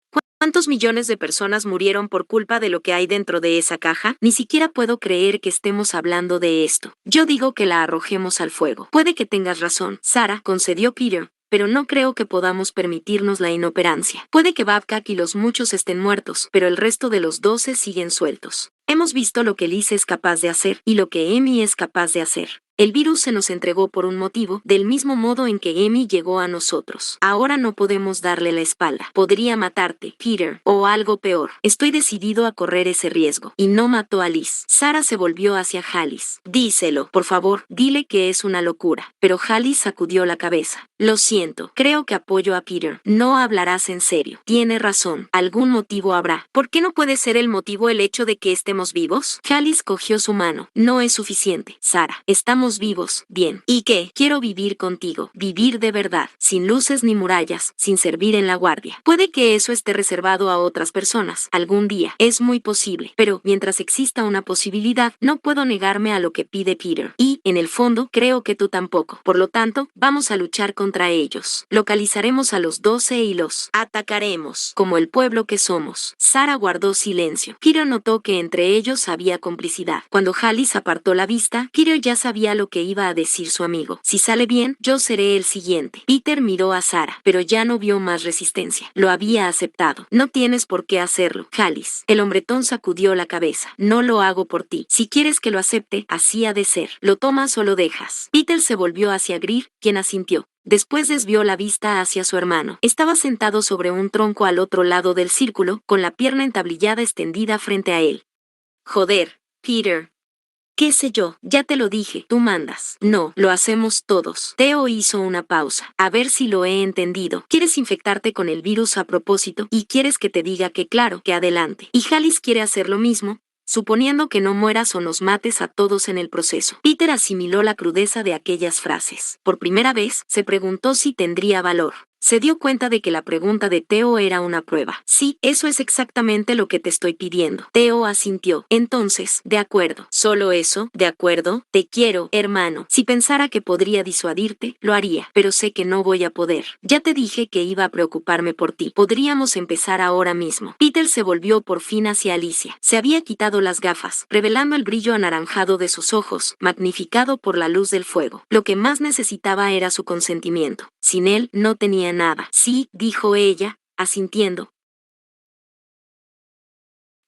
¿Cuántos millones de personas murieron por culpa de lo que hay dentro de esa caja? Ni siquiera puedo creer que estemos hablando de esto. Yo digo que la arrojemos al fuego. Puede que tengas razón, Sarah, concedió Peter, pero no creo que podamos permitirnos la inoperancia. Puede que Babcock y los muchos estén muertos, pero el resto de los 12 siguen sueltos. Hemos visto lo que Liz es capaz de hacer y lo que Amy es capaz de hacer. El virus se nos entregó por un motivo, del mismo modo en que Amy llegó a nosotros. Ahora no podemos darle la espalda. Podría matarte, Peter, o algo peor. Estoy decidido a correr ese riesgo. Y no mató a Liz. Sarah se volvió hacia Halis. Díselo, por favor, dile que es una locura. Pero Halis sacudió la cabeza. Lo siento, creo que apoyo a Peter. No hablarás en serio. Tiene razón. Algún motivo habrá. ¿Por qué no puede ser el motivo el hecho de que estemos vivos? Halis cogió su mano. No es suficiente, Sarah. Estamos vivos, bien. ¿Y qué? Quiero vivir contigo, vivir de verdad, sin luces ni murallas, sin servir en la guardia. Puede que eso esté reservado a otras personas, algún día, es muy posible, pero mientras exista una posibilidad, no puedo negarme a lo que pide Peter. Y, en el fondo, creo que tú tampoco. Por lo tanto, vamos a luchar contra ellos. Localizaremos a los 12 y los atacaremos, como el pueblo que somos. Sarah guardó silencio. Peter notó que entre ellos había complicidad. Cuando Halis apartó la vista, Peter ya sabía lo que iba a decir su amigo. Si sale bien, yo seré el siguiente. Peter miró a Sarah, pero ya no vio más resistencia. Lo había aceptado. No tienes por qué hacerlo, Halis. El hombretón sacudió la cabeza. No lo hago por ti. Si quieres que lo acepte, así ha de ser. ¿Lo tomas o lo dejas? Peter se volvió hacia Greer, quien asintió. Después desvió la vista hacia su hermano. Estaba sentado sobre un tronco al otro lado del círculo, con la pierna entablillada extendida frente a él. Joder, Peter. ¿Qué sé yo? Ya te lo dije, tú mandas. No, lo hacemos todos. Theo hizo una pausa. A ver si lo he entendido. ¿Quieres infectarte con el virus a propósito? Y quieres que te diga que claro, que adelante. Y Halis quiere hacer lo mismo, suponiendo que no mueras o nos mates a todos en el proceso. Peter asimiló la crudeza de aquellas frases. Por primera vez, se preguntó si tendría valor. Se dio cuenta de que la pregunta de Theo era una prueba. Sí, eso es exactamente lo que te estoy pidiendo. Theo asintió. Entonces, de acuerdo. ¿Solo eso? ¿De acuerdo? Te quiero, hermano. Si pensara que podría disuadirte, lo haría, pero sé que no voy a poder. Ya te dije que iba a preocuparme por ti. Podríamos empezar ahora mismo. Peter se volvió por fin hacia Alicia. Se había quitado las gafas, revelando el brillo anaranjado de sus ojos, magnificado por la luz del fuego. Lo que más necesitaba era su consentimiento. Sin él, no tenía nada. Sí, dijo ella, asintiendo.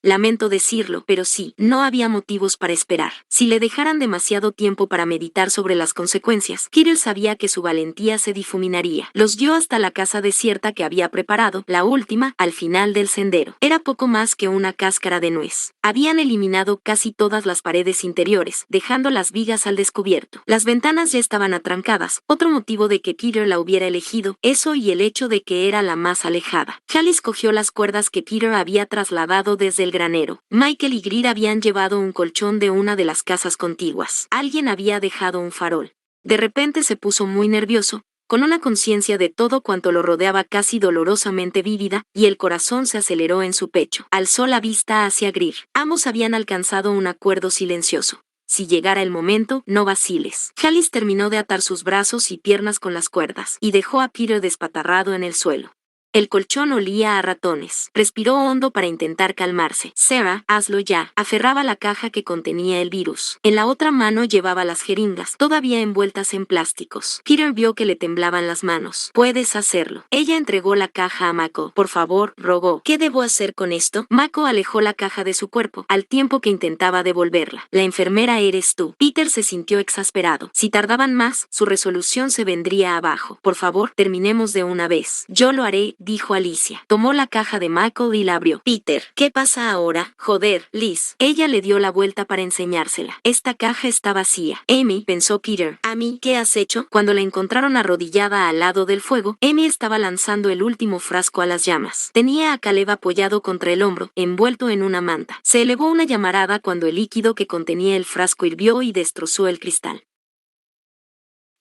Lamento decirlo, pero sí, no había motivos para esperar. Si le dejaran demasiado tiempo para meditar sobre las consecuencias, Peter sabía que su valentía se difuminaría. Los guió hasta la casa desierta que había preparado, la última, al final del sendero. Era poco más que una cáscara de nuez. Habían eliminado casi todas las paredes interiores, dejando las vigas al descubierto. Las ventanas ya estaban atrancadas, otro motivo de que Peter la hubiera elegido, eso y el hecho de que era la más alejada. Halis cogió las cuerdas que Peter había trasladado desde el granero. Michael y Greer habían llevado un colchón de una de las casas contiguas. Alguien había dejado un farol. De repente se puso muy nervioso, con una conciencia de todo cuanto lo rodeaba casi dolorosamente vívida, y el corazón se aceleró en su pecho. Alzó la vista hacia Greer. Ambos habían alcanzado un acuerdo silencioso. Si llegara el momento, no vaciles. Halis terminó de atar sus brazos y piernas con las cuerdas, y dejó a Peter despatarrado en el suelo. El colchón olía a ratones. Respiró hondo para intentar calmarse. Sarah, hazlo ya. Aferraba la caja que contenía el virus. En la otra mano llevaba las jeringas, todavía envueltas en plásticos. Peter vio que le temblaban las manos. Puedes hacerlo. Ella entregó la caja a Mako. Por favor, rogó. ¿Qué debo hacer con esto? Mako alejó la caja de su cuerpo, al tiempo que intentaba devolverla. La enfermera eres tú. Peter se sintió exasperado. Si tardaban más, su resolución se vendría abajo. Por favor, terminemos de una vez. Yo lo haré, dijo Alicia. Tomó la caja de Michael y la abrió. Peter, ¿qué pasa ahora? Joder, Liz. Ella le dio la vuelta para enseñársela. Esta caja está vacía. Amy, pensó Peter. Amy, ¿qué has hecho? Cuando la encontraron arrodillada al lado del fuego, Amy estaba lanzando el último frasco a las llamas. Tenía a Caleb apoyado contra el hombro, envuelto en una manta. Se elevó una llamarada cuando el líquido que contenía el frasco hirvió y destrozó el cristal.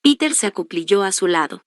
Peter se acuclilló a su lado.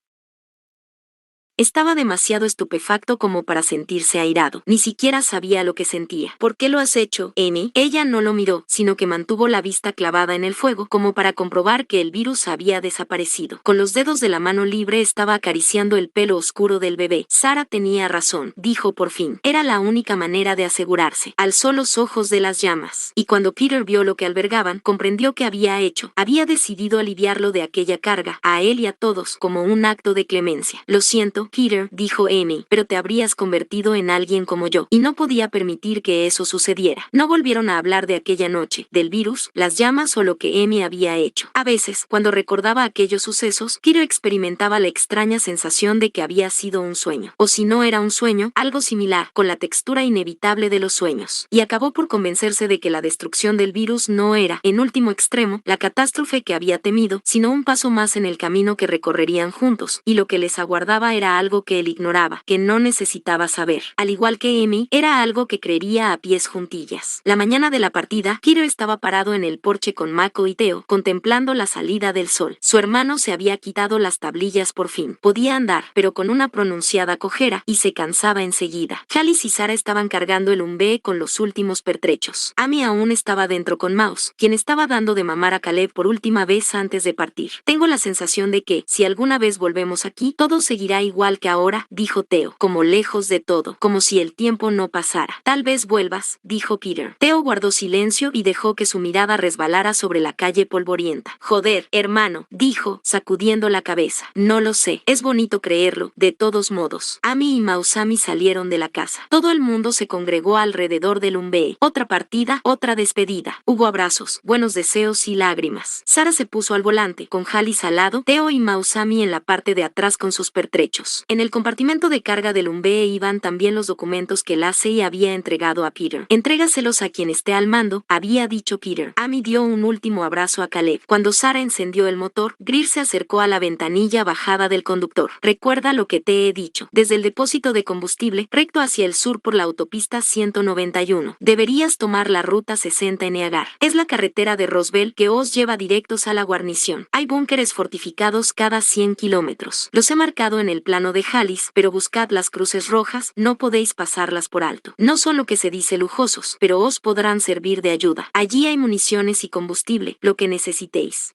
Estaba demasiado estupefacto como para sentirse airado. Ni siquiera sabía lo que sentía. ¿Por qué lo has hecho, Amy? Ella no lo miró, sino que mantuvo la vista clavada en el fuego, como para comprobar que el virus había desaparecido. Con los dedos de la mano libre estaba acariciando el pelo oscuro del bebé. Sarah tenía razón, dijo por fin. Era la única manera de asegurarse. Alzó los ojos de las llamas, y cuando Peter vio lo que albergaban, comprendió qué había hecho. Había decidido aliviarlo de aquella carga, a él y a todos, como un acto de clemencia. Lo siento, Peter, dijo Amy, pero te habrías convertido en alguien como yo, y no podía permitir que eso sucediera. No volvieron a hablar de aquella noche, del virus, las llamas o lo que Amy había hecho. A veces, cuando recordaba aquellos sucesos, Peter experimentaba la extraña sensación de que había sido un sueño, o si no era un sueño, algo similar, con la textura inevitable de los sueños, y acabó por convencerse de que la destrucción del virus no era, en último extremo, la catástrofe que había temido, sino un paso más en el camino que recorrerían juntos, y lo que les aguardaba era algo que él ignoraba, que no necesitaba saber. Al igual que Amy, era algo que creería a pies juntillas. La mañana de la partida, Peter estaba parado en el porche con Mako y Theo, contemplando la salida del sol. Su hermano se había quitado las tablillas por fin. Podía andar, pero con una pronunciada cojera, y se cansaba enseguida. Halis y Sarah estaban cargando el Umbee con los últimos pertrechos. Amy aún estaba dentro con Mouse, quien estaba dando de mamar a Caleb por última vez antes de partir. Tengo la sensación de que, si alguna vez volvemos aquí, todo seguirá igual que ahora, dijo Theo, como lejos de todo, como si el tiempo no pasara. Tal vez vuelvas, dijo Peter. Theo guardó silencio y dejó que su mirada resbalara sobre la calle polvorienta. Joder, hermano, dijo, sacudiendo la cabeza. No lo sé, es bonito creerlo, de todos modos. Amy y Mausami salieron de la casa. Todo el mundo se congregó alrededor del Umbee. Otra partida, otra despedida. Hubo abrazos, buenos deseos y lágrimas. Sarah se puso al volante, con Halis al lado, Theo y Mausami en la parte de atrás con sus pertrechos. En el compartimento de carga del Umbee iban también los documentos que Lacey había entregado a Peter. Entrégaselos a quien esté al mando, había dicho Peter. Amy dio un último abrazo a Caleb. Cuando Sarah encendió el motor, Greer se acercó a la ventanilla bajada del conductor. Recuerda lo que te he dicho. Desde el depósito de combustible, recto hacia el sur por la autopista 191. Deberías tomar la ruta 60 en Eagar. Es la carretera de Roswell que os lleva directos a la guarnición. Hay búnkeres fortificados cada 100 kilómetros. Los he marcado en el plano de Halis, pero buscad las cruces rojas, no podéis pasarlas por alto. No son lo que se dice lujosos, pero os podrán servir de ayuda. Allí hay municiones y combustible, lo que necesitéis.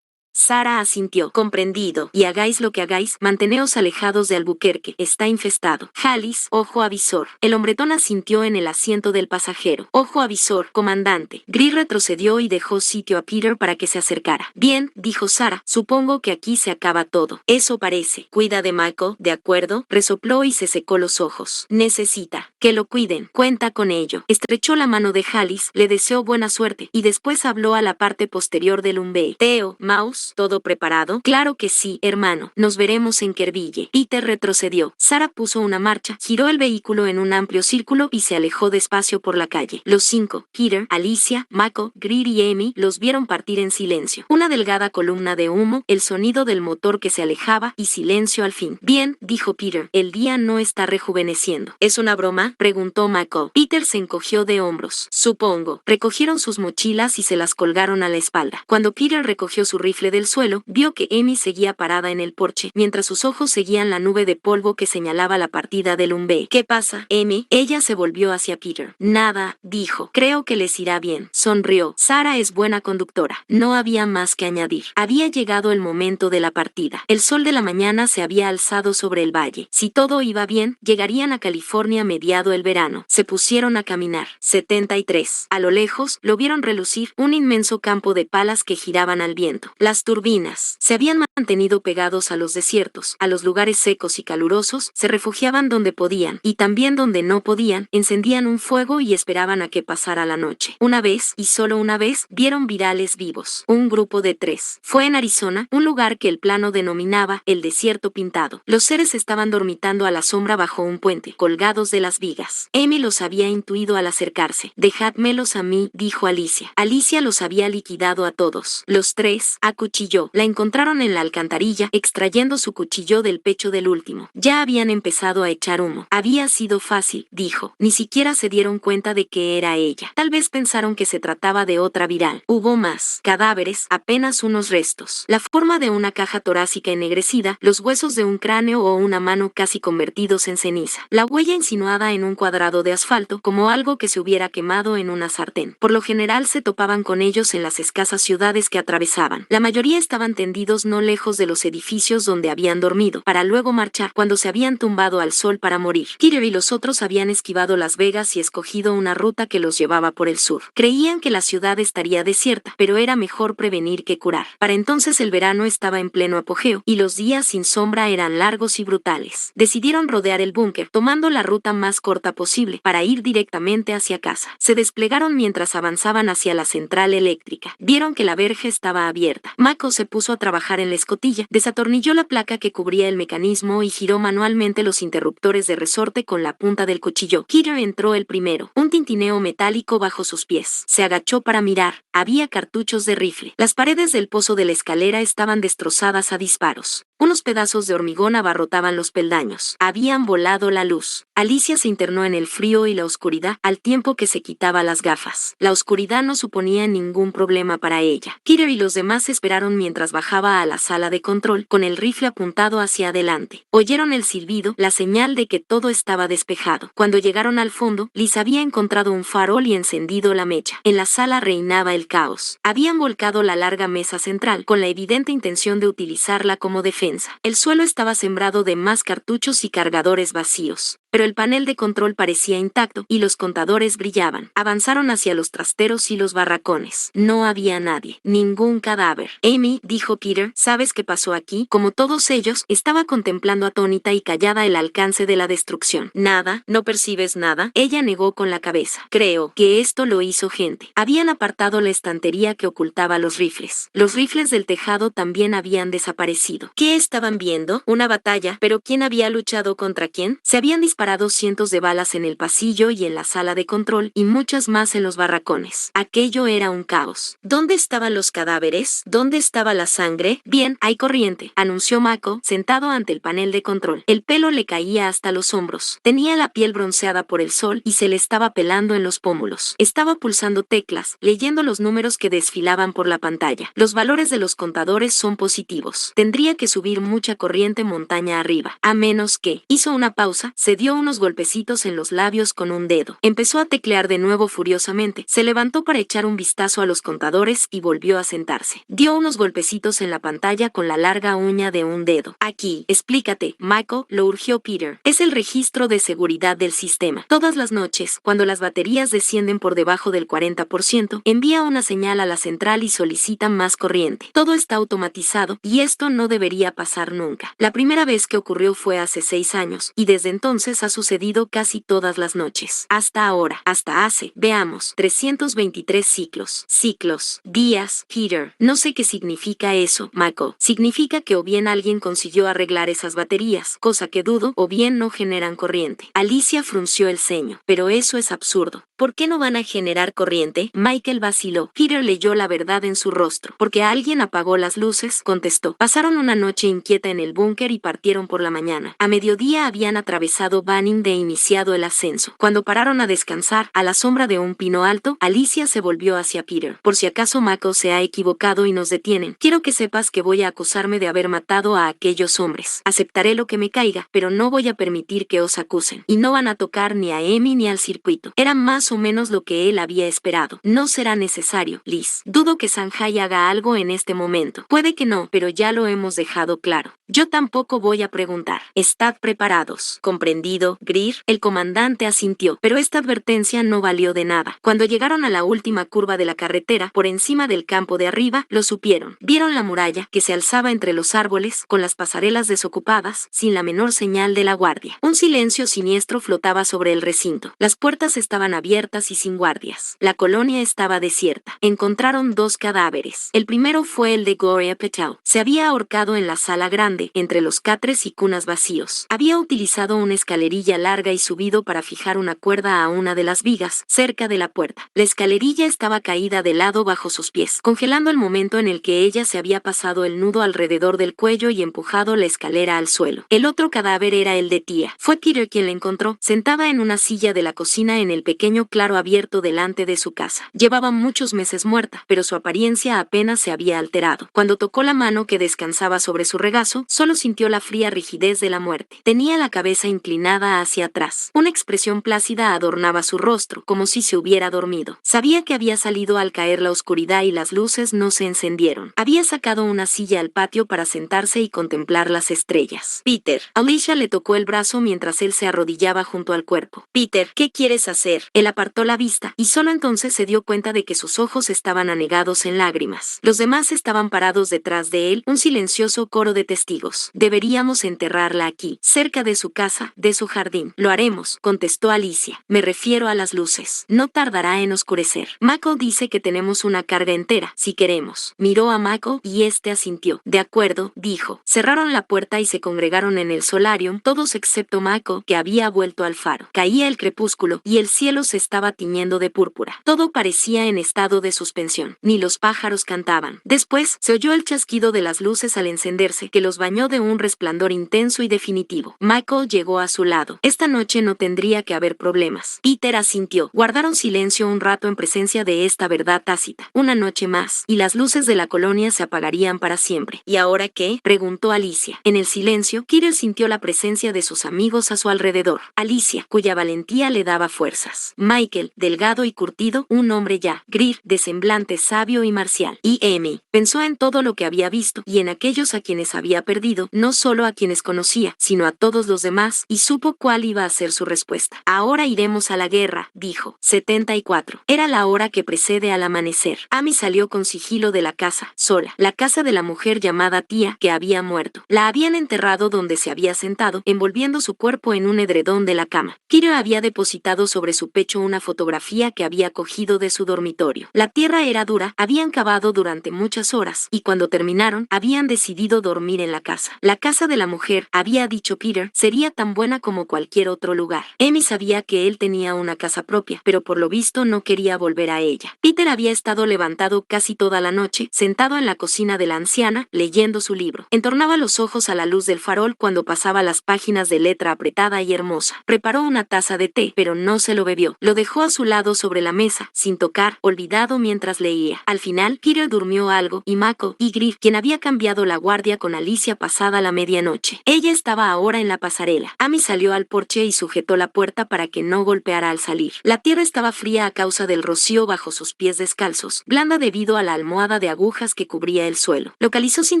Sarah asintió. Comprendido. Y hagáis lo que hagáis, manteneos alejados de Albuquerque. Está infestado. Halis, ojo avisor. El hombretón asintió en el asiento del pasajero. Ojo avisor, comandante. Greer retrocedió y dejó sitio a Peter para que se acercara. Bien, dijo Sarah, supongo que aquí se acaba todo. Eso parece. Cuida de Michael, ¿de acuerdo? Resopló y se secó los ojos. Necesita que lo cuiden. Cuenta con ello. Estrechó la mano de Halis, le deseó buena suerte, y después habló a la parte posterior del Umbee. Theo, Mouse, ¿todo preparado? Claro que sí, hermano. Nos veremos en Kerville. Peter retrocedió. Sarah puso una marcha, giró el vehículo en un amplio círculo y se alejó despacio por la calle. Los cinco, Peter, Alicia, Mako, Greer y Amy, los vieron partir en silencio. Una delgada columna de humo, el sonido del motor que se alejaba y silencio al fin. Bien, dijo Peter, el día no está rejuveneciendo. ¿Es una broma? nada?, preguntó Mako. Peter se encogió de hombros. Supongo. Recogieron sus mochilas y se las colgaron a la espalda. Cuando Peter recogió su rifle del suelo, vio que Amy seguía parada en el porche, mientras sus ojos seguían la nube de polvo que señalaba la partida del Humvee. ¿Qué pasa, Amy? Ella se volvió hacia Peter. Nada, dijo. Creo que les irá bien. Sonrió. Sara es buena conductora. No había más que añadir. Había llegado el momento de la partida. El sol de la mañana se había alzado sobre el valle. Si todo iba bien, llegarían a California mediado el verano. Se pusieron a caminar. 73. A lo lejos, lo vieron relucir un inmenso campo de palas que giraban al viento. Las turbinas se habían mantenido pegados a los desiertos, a los lugares secos y calurosos, se refugiaban donde podían, y también donde no podían, encendían un fuego y esperaban a que pasara la noche. Una vez, y solo una vez, vieron virales vivos. Un grupo de 3. Fue en Arizona, un lugar que el plano denominaba el desierto pintado. Los seres estaban dormitando a la sombra bajo un puente, colgados de las vigas. Amy los había intuido al acercarse. Dejádmelos a mí, dijo Alicia. Alicia los había liquidado a todos. Los 3 acuchilló. La encontraron en la alcantarilla, extrayendo su cuchillo del pecho del último. Ya habían empezado a echar humo. Había sido fácil, dijo. Ni siquiera se dieron cuenta de que era ella. Tal vez pensaron que se trataba de otra viral. Hubo más. Cadáveres, apenas unos restos. La forma de una caja torácica ennegrecida, los huesos de un cráneo o una mano casi convertidos en ceniza. La huella insinuada en un cuadrado de asfalto, como algo que se hubiera quemado en una sartén. Por lo general se topaban con ellos en las escasas ciudades que atravesaban. La mayoría estaban tendidos no lejos de los edificios donde habían dormido, para luego marchar cuando se habían tumbado al sol para morir. Peter y los otros habían esquivado Las Vegas y escogido una ruta que los llevaba por el sur. Creían que la ciudad estaría desierta, pero era mejor prevenir que curar. Para entonces el verano estaba en pleno apogeo, y los días sin sombra eran largos y brutales. Decidieron rodear el búnker, tomando la ruta más corta posible, para ir directamente hacia casa. Se desplegaron mientras avanzaban hacia la central eléctrica. Vieron que la verja estaba abierta. Mako se puso a trabajar en la escotilla, desatornilló la placa que cubría el mecanismo y giró manualmente los interruptores de resorte con la punta del cuchillo. Peter entró el primero, un tintineo metálico bajo sus pies. Se agachó para mirar. Había cartuchos de rifle. Las paredes del pozo de la escalera estaban destrozadas a disparos. Unos pedazos de hormigón abarrotaban los peldaños. Habían volado la luz. Alicia se internó en el frío y la oscuridad al tiempo que se quitaba las gafas. La oscuridad no suponía ningún problema para ella. Peter y los demás esperaron mientras bajaba a la sala de control con el rifle apuntado hacia adelante. Oyeron el silbido, la señal de que todo estaba despejado. Cuando llegaron al fondo, Liz había encontrado un farol y encendido la mecha. En la sala reinaba el caos. Habían volcado la larga mesa central con la evidente intención de utilizarla como defensa. El suelo estaba sembrado de más cartuchos y cargadores vacíos, pero el panel de control parecía intacto y los contadores brillaban. Avanzaron hacia los trasteros y los barracones. No había nadie, ningún cadáver. Amy, dijo Peter, ¿sabes qué pasó aquí? Como todos ellos, estaba contemplando atónita y callada el alcance de la destrucción. Nada, ¿no percibes nada? Ella negó con la cabeza. Creo que esto lo hizo gente. Habían apartado la estantería que ocultaba los rifles. Los rifles del tejado también habían desaparecido. ¿Qué estaban viendo? Una batalla, pero ¿quién había luchado contra quién? Se habían disparado cientos de balas en el pasillo y en la sala de control, y muchas más en los barracones. Aquello era un caos. ¿Dónde estaban los cadáveres? ¿Dónde estaba la sangre? Bien, hay corriente, anunció Mako, sentado ante el panel de control. El pelo le caía hasta los hombros. Tenía la piel bronceada por el sol y se le estaba pelando en los pómulos. Estaba pulsando teclas, leyendo los números que desfilaban por la pantalla. Los valores de los contadores son positivos. Tendría que subir mucha corriente montaña arriba. A menos que... Hizo una pausa, se dio unos golpecitos en los labios con un dedo. Empezó a teclear de nuevo furiosamente. Se levantó para echar un vistazo a los contadores y volvió a sentarse. Dio unos golpecitos en la pantalla con la larga uña de un dedo. Aquí, explícate, Mako, lo urgió Peter. Es el registro de seguridad del sistema. Todas las noches, cuando las baterías descienden por debajo del 40%, envía una señal a la central y solicita más corriente. Todo está automatizado y esto no debería pasar nunca. La primera vez que ocurrió fue hace 6 años, y desde entonces ha sucedido casi todas las noches. Hasta ahora, hasta hace, veamos, 323 ciclos. Ciclos. Días. Peter. No sé qué significa eso, Mako. Significa que o bien alguien consiguió arreglar esas baterías, cosa que dudo, o bien no generan corriente. Alicia frunció el ceño. Pero eso es absurdo. ¿Por qué no van a generar corriente? Michael vaciló. Peter leyó la verdad en su rostro. Porque alguien apagó las luces, contestó. Pasaron una noche inquieta en el búnker y partieron por la mañana. A mediodía habían atravesado Banning de iniciado el ascenso. Cuando pararon a descansar, a la sombra de un pino alto, Alicia se volvió hacia Peter. Por si acaso Mako se ha equivocado y nos detienen, quiero que sepas que voy a acusarme de haber matado a aquellos hombres. Aceptaré lo que me caiga, pero no voy a permitir que os acusen. Y no van a tocar ni a Amy ni al circuito. Era más o menos lo que él había esperado. No será necesario, Liz. Dudo que Sanjay haga algo en este momento. Puede que no, pero ya lo hemos dejado claro. Yo tampoco voy a preguntar. Estad preparados. ¿Comprendido, Greer? El comandante asintió, pero esta advertencia no valió de nada. Cuando llegaron a la última curva de la carretera, por encima del campo de arriba, lo supieron. Vieron la muralla, que se alzaba entre los árboles, con las pasarelas desocupadas, sin la menor señal de la guardia. Un silencio siniestro flotaba sobre el recinto. Las puertas estaban abiertas y sin guardias. La colonia estaba desierta. Encontraron 2 cadáveres. El primero fue el de Gloria Patel. Se había ahorcado en la sala grande, entre los catres y cunas vacíos. Había utilizado una escalerilla larga y subido para fijar una cuerda a una de las vigas, cerca de la puerta. La escalerilla estaba caída de lado bajo sus pies, congelando el momento en el que ella se había pasado el nudo alrededor del cuello y empujado la escalera al suelo. El otro cadáver era el de Tia. Fue Peter quien la encontró, sentada en una silla de la cocina en el pequeño claro abierto delante de su casa. Llevaba muchos meses muerta, pero su apariencia apenas se había alterado. Cuando tocó la mano que descansaba sobre su regazo, solo sintió la fría rigidez de la muerte. Tenía la cabeza inclinada hacia atrás. Una expresión plácida adornaba su rostro, como si se hubiera dormido. Sabía que había salido al caer la oscuridad y las luces no se encendieron. Había sacado una silla al patio para sentarse y contemplar las estrellas. Peter. Alicia le tocó el brazo mientras él se arrodillaba junto al cuerpo. Peter, ¿qué quieres hacer? Él apartó la vista, y solo entonces se dio cuenta de que sus ojos estaban anegados en lágrimas. Los demás estaban parados detrás de él, un silencioso coro de testigos. Deberíamos enterrarla aquí, cerca de su casa, de su jardín. Lo haremos, contestó Alicia. Me refiero a las luces. No tardará en oscurecer. Mako dice que tenemos una carga entera, si queremos. Miró a Mako y este asintió. De acuerdo, dijo. Cerraron la puerta y se congregaron en el solarium, todos excepto Mako, que había vuelto al faro. Caía el crepúsculo y el cielo se estaba tiñendo de púrpura. Todo parecía en estado de suspensión. Ni los pájaros cantaban. Después se oyó el chasquido de las luces al encenderse, que los bañó de un resplandor intenso y definitivo. Michael llegó a su lado. Esta noche no tendría que haber problemas. Peter asintió. Guardaron silencio un rato en presencia de esta verdad tácita. Una noche más, y las luces de la colonia se apagarían para siempre. ¿Y ahora qué? Preguntó Alicia. En el silencio, Peter sintió la presencia de sus amigos a su alrededor. Alicia, cuya valentía le daba fuerzas. Michael, delgado y curtido, un hombre ya. Greer, de semblante sabio y marcial. Y Amy. Pensó en todo lo que había visto, y en aquellos a quienes había perdido, no solo a quienes conocía, sino a todos los demás, y supo cuál iba a ser su respuesta. Ahora iremos a la guerra, dijo. 74. Era la hora que precede al amanecer. Amy salió con sigilo de la casa, sola. La casa de la mujer llamada Tia, que había muerto. La habían enterrado donde se había sentado, envolviendo su cuerpo en un edredón de la cama. Kiro había depositado sobre su pecho una fotografía que había cogido de su dormitorio. La tierra era dura, habían cavado durante muchas horas, y cuando terminaron, habían decidido dormir en la casa. La casa de la mujer, había dicho Peter, sería tan buena como cualquier otro lugar. Amy sabía que él tenía una casa propia, pero por lo visto no quería volver a ella. Peter había estado levantado casi toda la noche, sentado en la cocina de la anciana, leyendo su libro. Entornaba los ojos a la luz del farol cuando pasaba las páginas de letra apretada y hermosa. Preparó una taza de té, pero no se lo bebió. Lo dejó a su lado sobre la mesa, sin tocar, olvidado mientras leía. Al final, Peter durmió algo, y Mako, y Greer, quien había cambiado la guardia con Alicia pasada la medianoche. Ella estaba ahora en la pasarela. Amy salió al porche y sujetó la puerta para que no golpeara al salir. La tierra estaba fría a causa del rocío bajo sus pies descalzos, blanda debido a la almohada de agujas que cubría el suelo. Localizó sin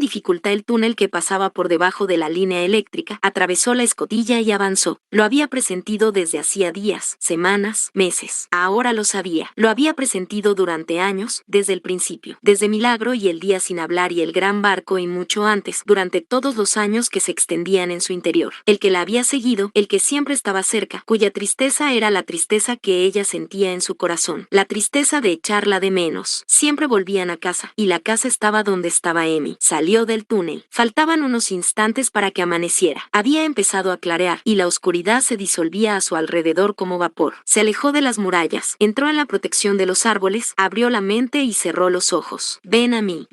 dificultad el túnel que pasaba por debajo de la línea eléctrica, atravesó la escotilla y avanzó. Lo había presentido desde hacía días, semanas, meses. Ahora lo sabía. Lo había presentido durante años, desde el principio. Desde Milagro y el día sin hablar y el gran barco y mucho antes, durante todos los años que se extendían en su interior. El que la había seguido, el que siempre estaba cerca, cuya tristeza era la tristeza que ella sentía en su corazón. La tristeza de echarla de menos. Siempre volvían a casa, y la casa estaba donde estaba Amy. Salió del túnel. Faltaban unos instantes para que amaneciera. Había empezado a clarear, y la oscuridad se disolvía a su alrededor como vapor. Se alejó de las murallas, entró en la protección de los árboles, abrió la mente y cerró los ojos. Ven a mí,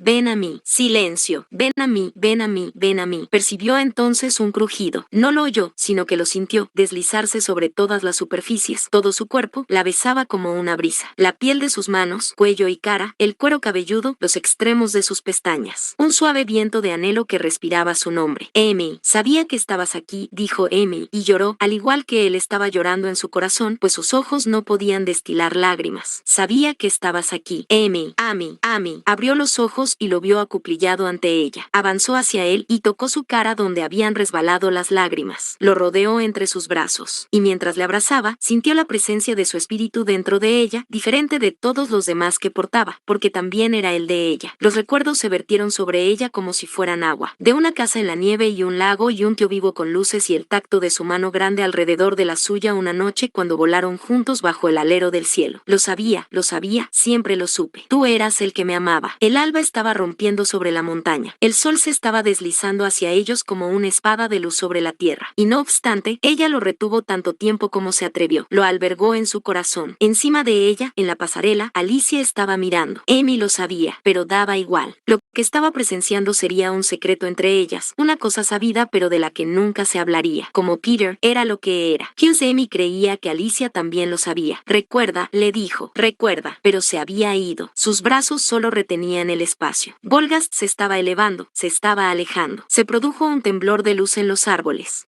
silencio, ven a mí, ven a mí. Percibió entonces un crujido. No lo oyó, sino que lo sintió, deslizarse sobre todas las superficies. Todo su cuerpo la besaba como una brisa. La piel de sus manos, cuello y cara, el cuero cabelludo, los extremos de sus pestañas. Un suave viento de anhelo que respiraba su nombre. Amy, sabía que estabas aquí, dijo Amy, y lloró, al igual que él estaba llorando en su corazón, pues sus ojos no podían destilar lágrimas. Sabía que estabas aquí. Amy. Abrió los ojos y lo vio acuclillado ante ella. Avanzó hacia él y tocó su cara donde habían resbalado las lágrimas. Lo rodeó entre sus brazos. Y mientras le abrazaba, sintió la presencia de su espíritu dentro de ella, diferente de todos los demás que portaba, porque también era el de ella. Los recuerdos se vertieron sobre ella como si fueran agua. De una casa en la nieve y un lago y un tío vivo con luces y el tacto de su mano grande alrededor de la suya una noche cuando volaron juntos bajo el alero del cielo. Lo sabía, siempre lo supe. Tú eras el que me amaba. El alba estaba rompiendo sobre la montaña. El sol se estaba deslizando hacia ellos como una espada de luz sobre la tierra. Y no obstante, ella lo retuvo tanto tiempo como se atrevió. Lo albergó en su corazón. Encima de ella, en la pasarela, Alicia estaba mirando. Amy lo sabía, pero daba igual. Lo que estaba presenciando sería un secreto entre ellas, una cosa sabida pero de la que nunca se hablaría. Como Peter era lo que era. Hughes Amy creía que Alicia también lo sabía. Recuerda, le dijo, recuerda, pero se había ido. Sus brazos solo retenían el espacio. Volgast se estaba elevando, se estaba alejando. Se produjo un temblor de luz en los árboles.